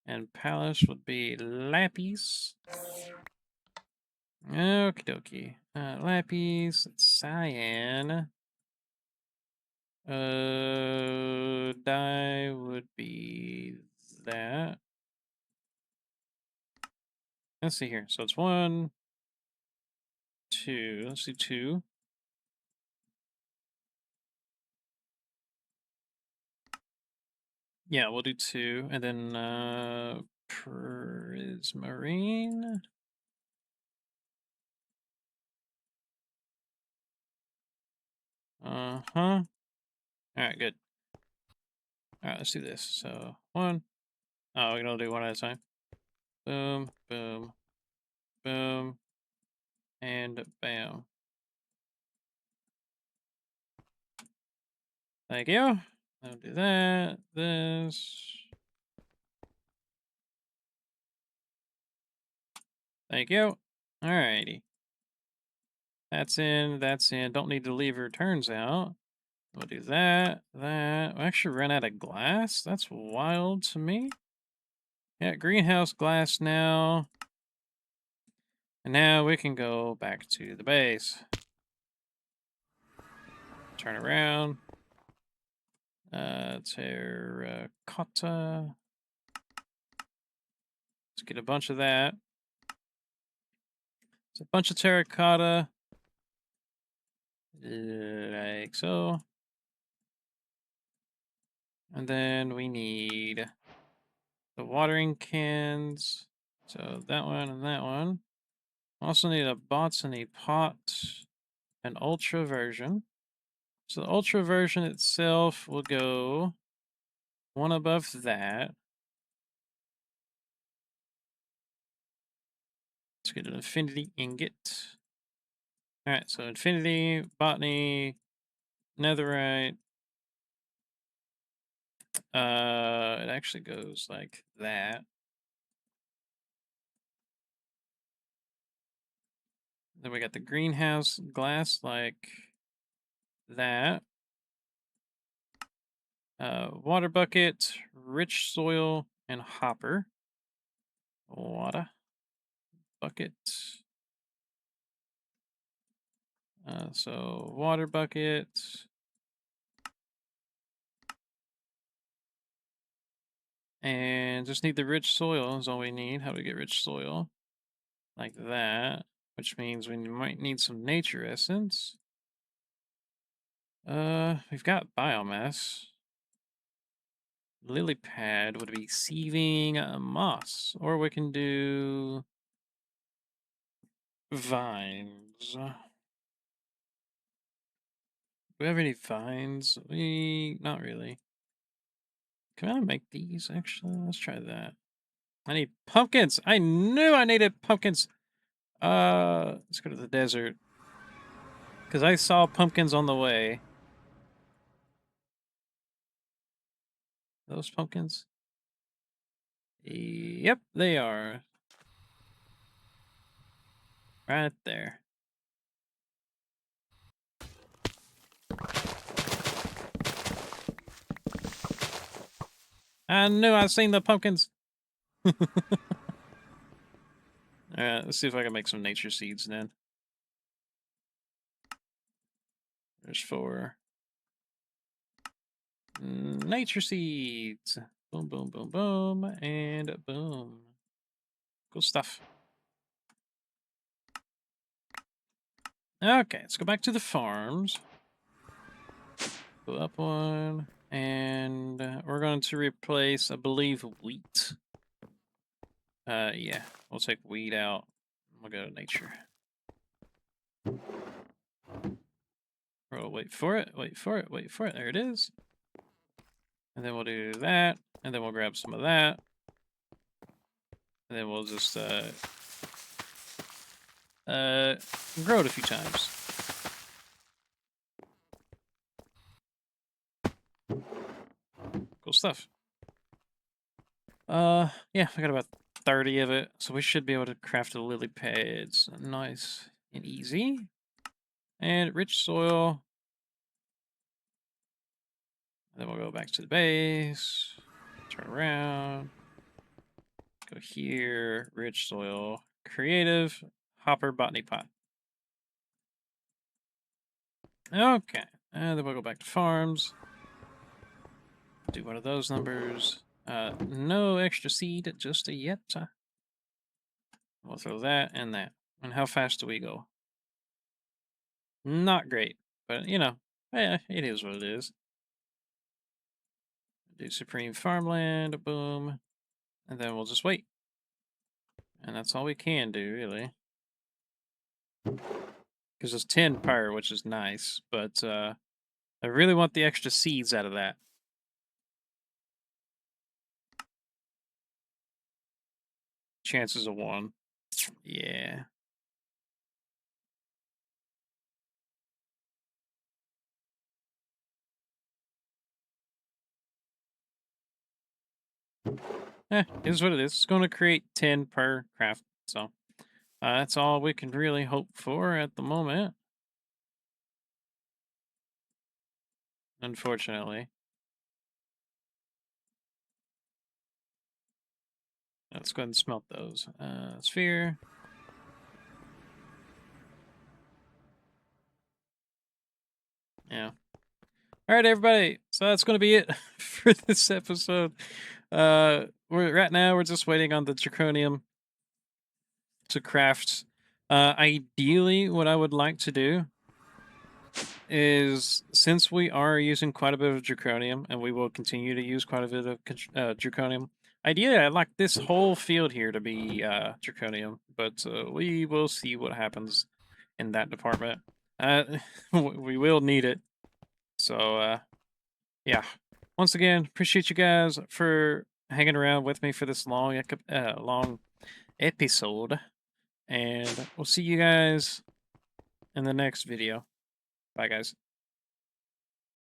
And palace would be lapis. Okie dokie. Lapis, cyan. Dye would be that. Let's see here. So it's 1, 2. Let's do 2. Yeah, we'll do 2. And then prismarine. Uh-huh. Alright, good. Alright, let's do this. So 1. Oh, we're gonna do 1 at a time. Boom, boom, boom, and bam. Thank you. I'll do that. This. Thank you. Alrighty. That's in. That's in. Don't need the lever. Turns out. We'll do that. That. We actually ran out of glass. That's wild to me. Yeah, greenhouse glass now. And now we can go back to the base. Turn around. Terracotta. Let's get a bunch of that. It's a bunch of terracotta. Like so. And then we need the watering cans. So that one and that one. Also need a botany pot. An ultra version. So the ultra version itself will go one above that. Let's get an infinity ingot. Alright, so infinity, botany, netherite. It actually goes like that. Then we got the greenhouse glass like that. Water bucket, rich soil, and hopper. Water bucket. So water bucket. And just need the rich soil is all we need. How do we get rich soil? Like that. Which means we might need some nature essence. We've got biomass. Lily pad would be sieving moss. Or we can do vines. Do we have any vines? Not really. Can I make these actually? Let's try that. I need pumpkins. I knew I needed pumpkins. Let's go to the desert. Because I saw pumpkins on the way. Those pumpkins? Yep, they are. Right there. I knew I seen the pumpkins. Alright, let's see if I can make some nature seeds then. There's 4. Nature seeds. Boom, boom, boom, boom, and boom. Cool stuff. Okay, let's go back to the farms. Go up one, and we're going to replace, I believe, wheat. Yeah, we'll take wheat out. We'll go to nature. Oh, wait for it, wait for it, wait for it. There it is. And then we'll do that, and then we'll grab some of that. And then we'll just grow it a few times. Cool stuff. Yeah, I got about 30 of it, so we should be able to craft the lily pads nice and easy. And rich soil. And then we'll go back to the base, turn around, go here, rich soil, creative, hopper, botany pot. Okay, and then we'll go back to farms. Do one of those numbers. No extra seed just yet. We'll throw that and that. And how fast do we go? Not great, but you know, it is what it is. Do Supreme Farmland, boom, and then we'll just wait. And that's all we can do, really. Because it's 10 per, which is nice, but I really want the extra seeds out of that. chances of 1. Yeah. It is what it is. It's going to create 10 per craft. So that's all we can really hope for at the moment. Unfortunately. Let's go ahead and smelt those. Sphere. Yeah. All right, everybody. So that's going to be it for this episode. Right now we're just waiting on the draconium to craft. Ideally, what I would like to do is, since we are using quite a bit of draconium, and we will continue to use quite a bit of draconium. Ideally, I'd like this whole field here to be draconium, but we will see what happens in that department. We will need it. So, yeah. Once again, appreciate you guys for hanging around with me for this long episode. And we'll see you guys in the next video. Bye, guys.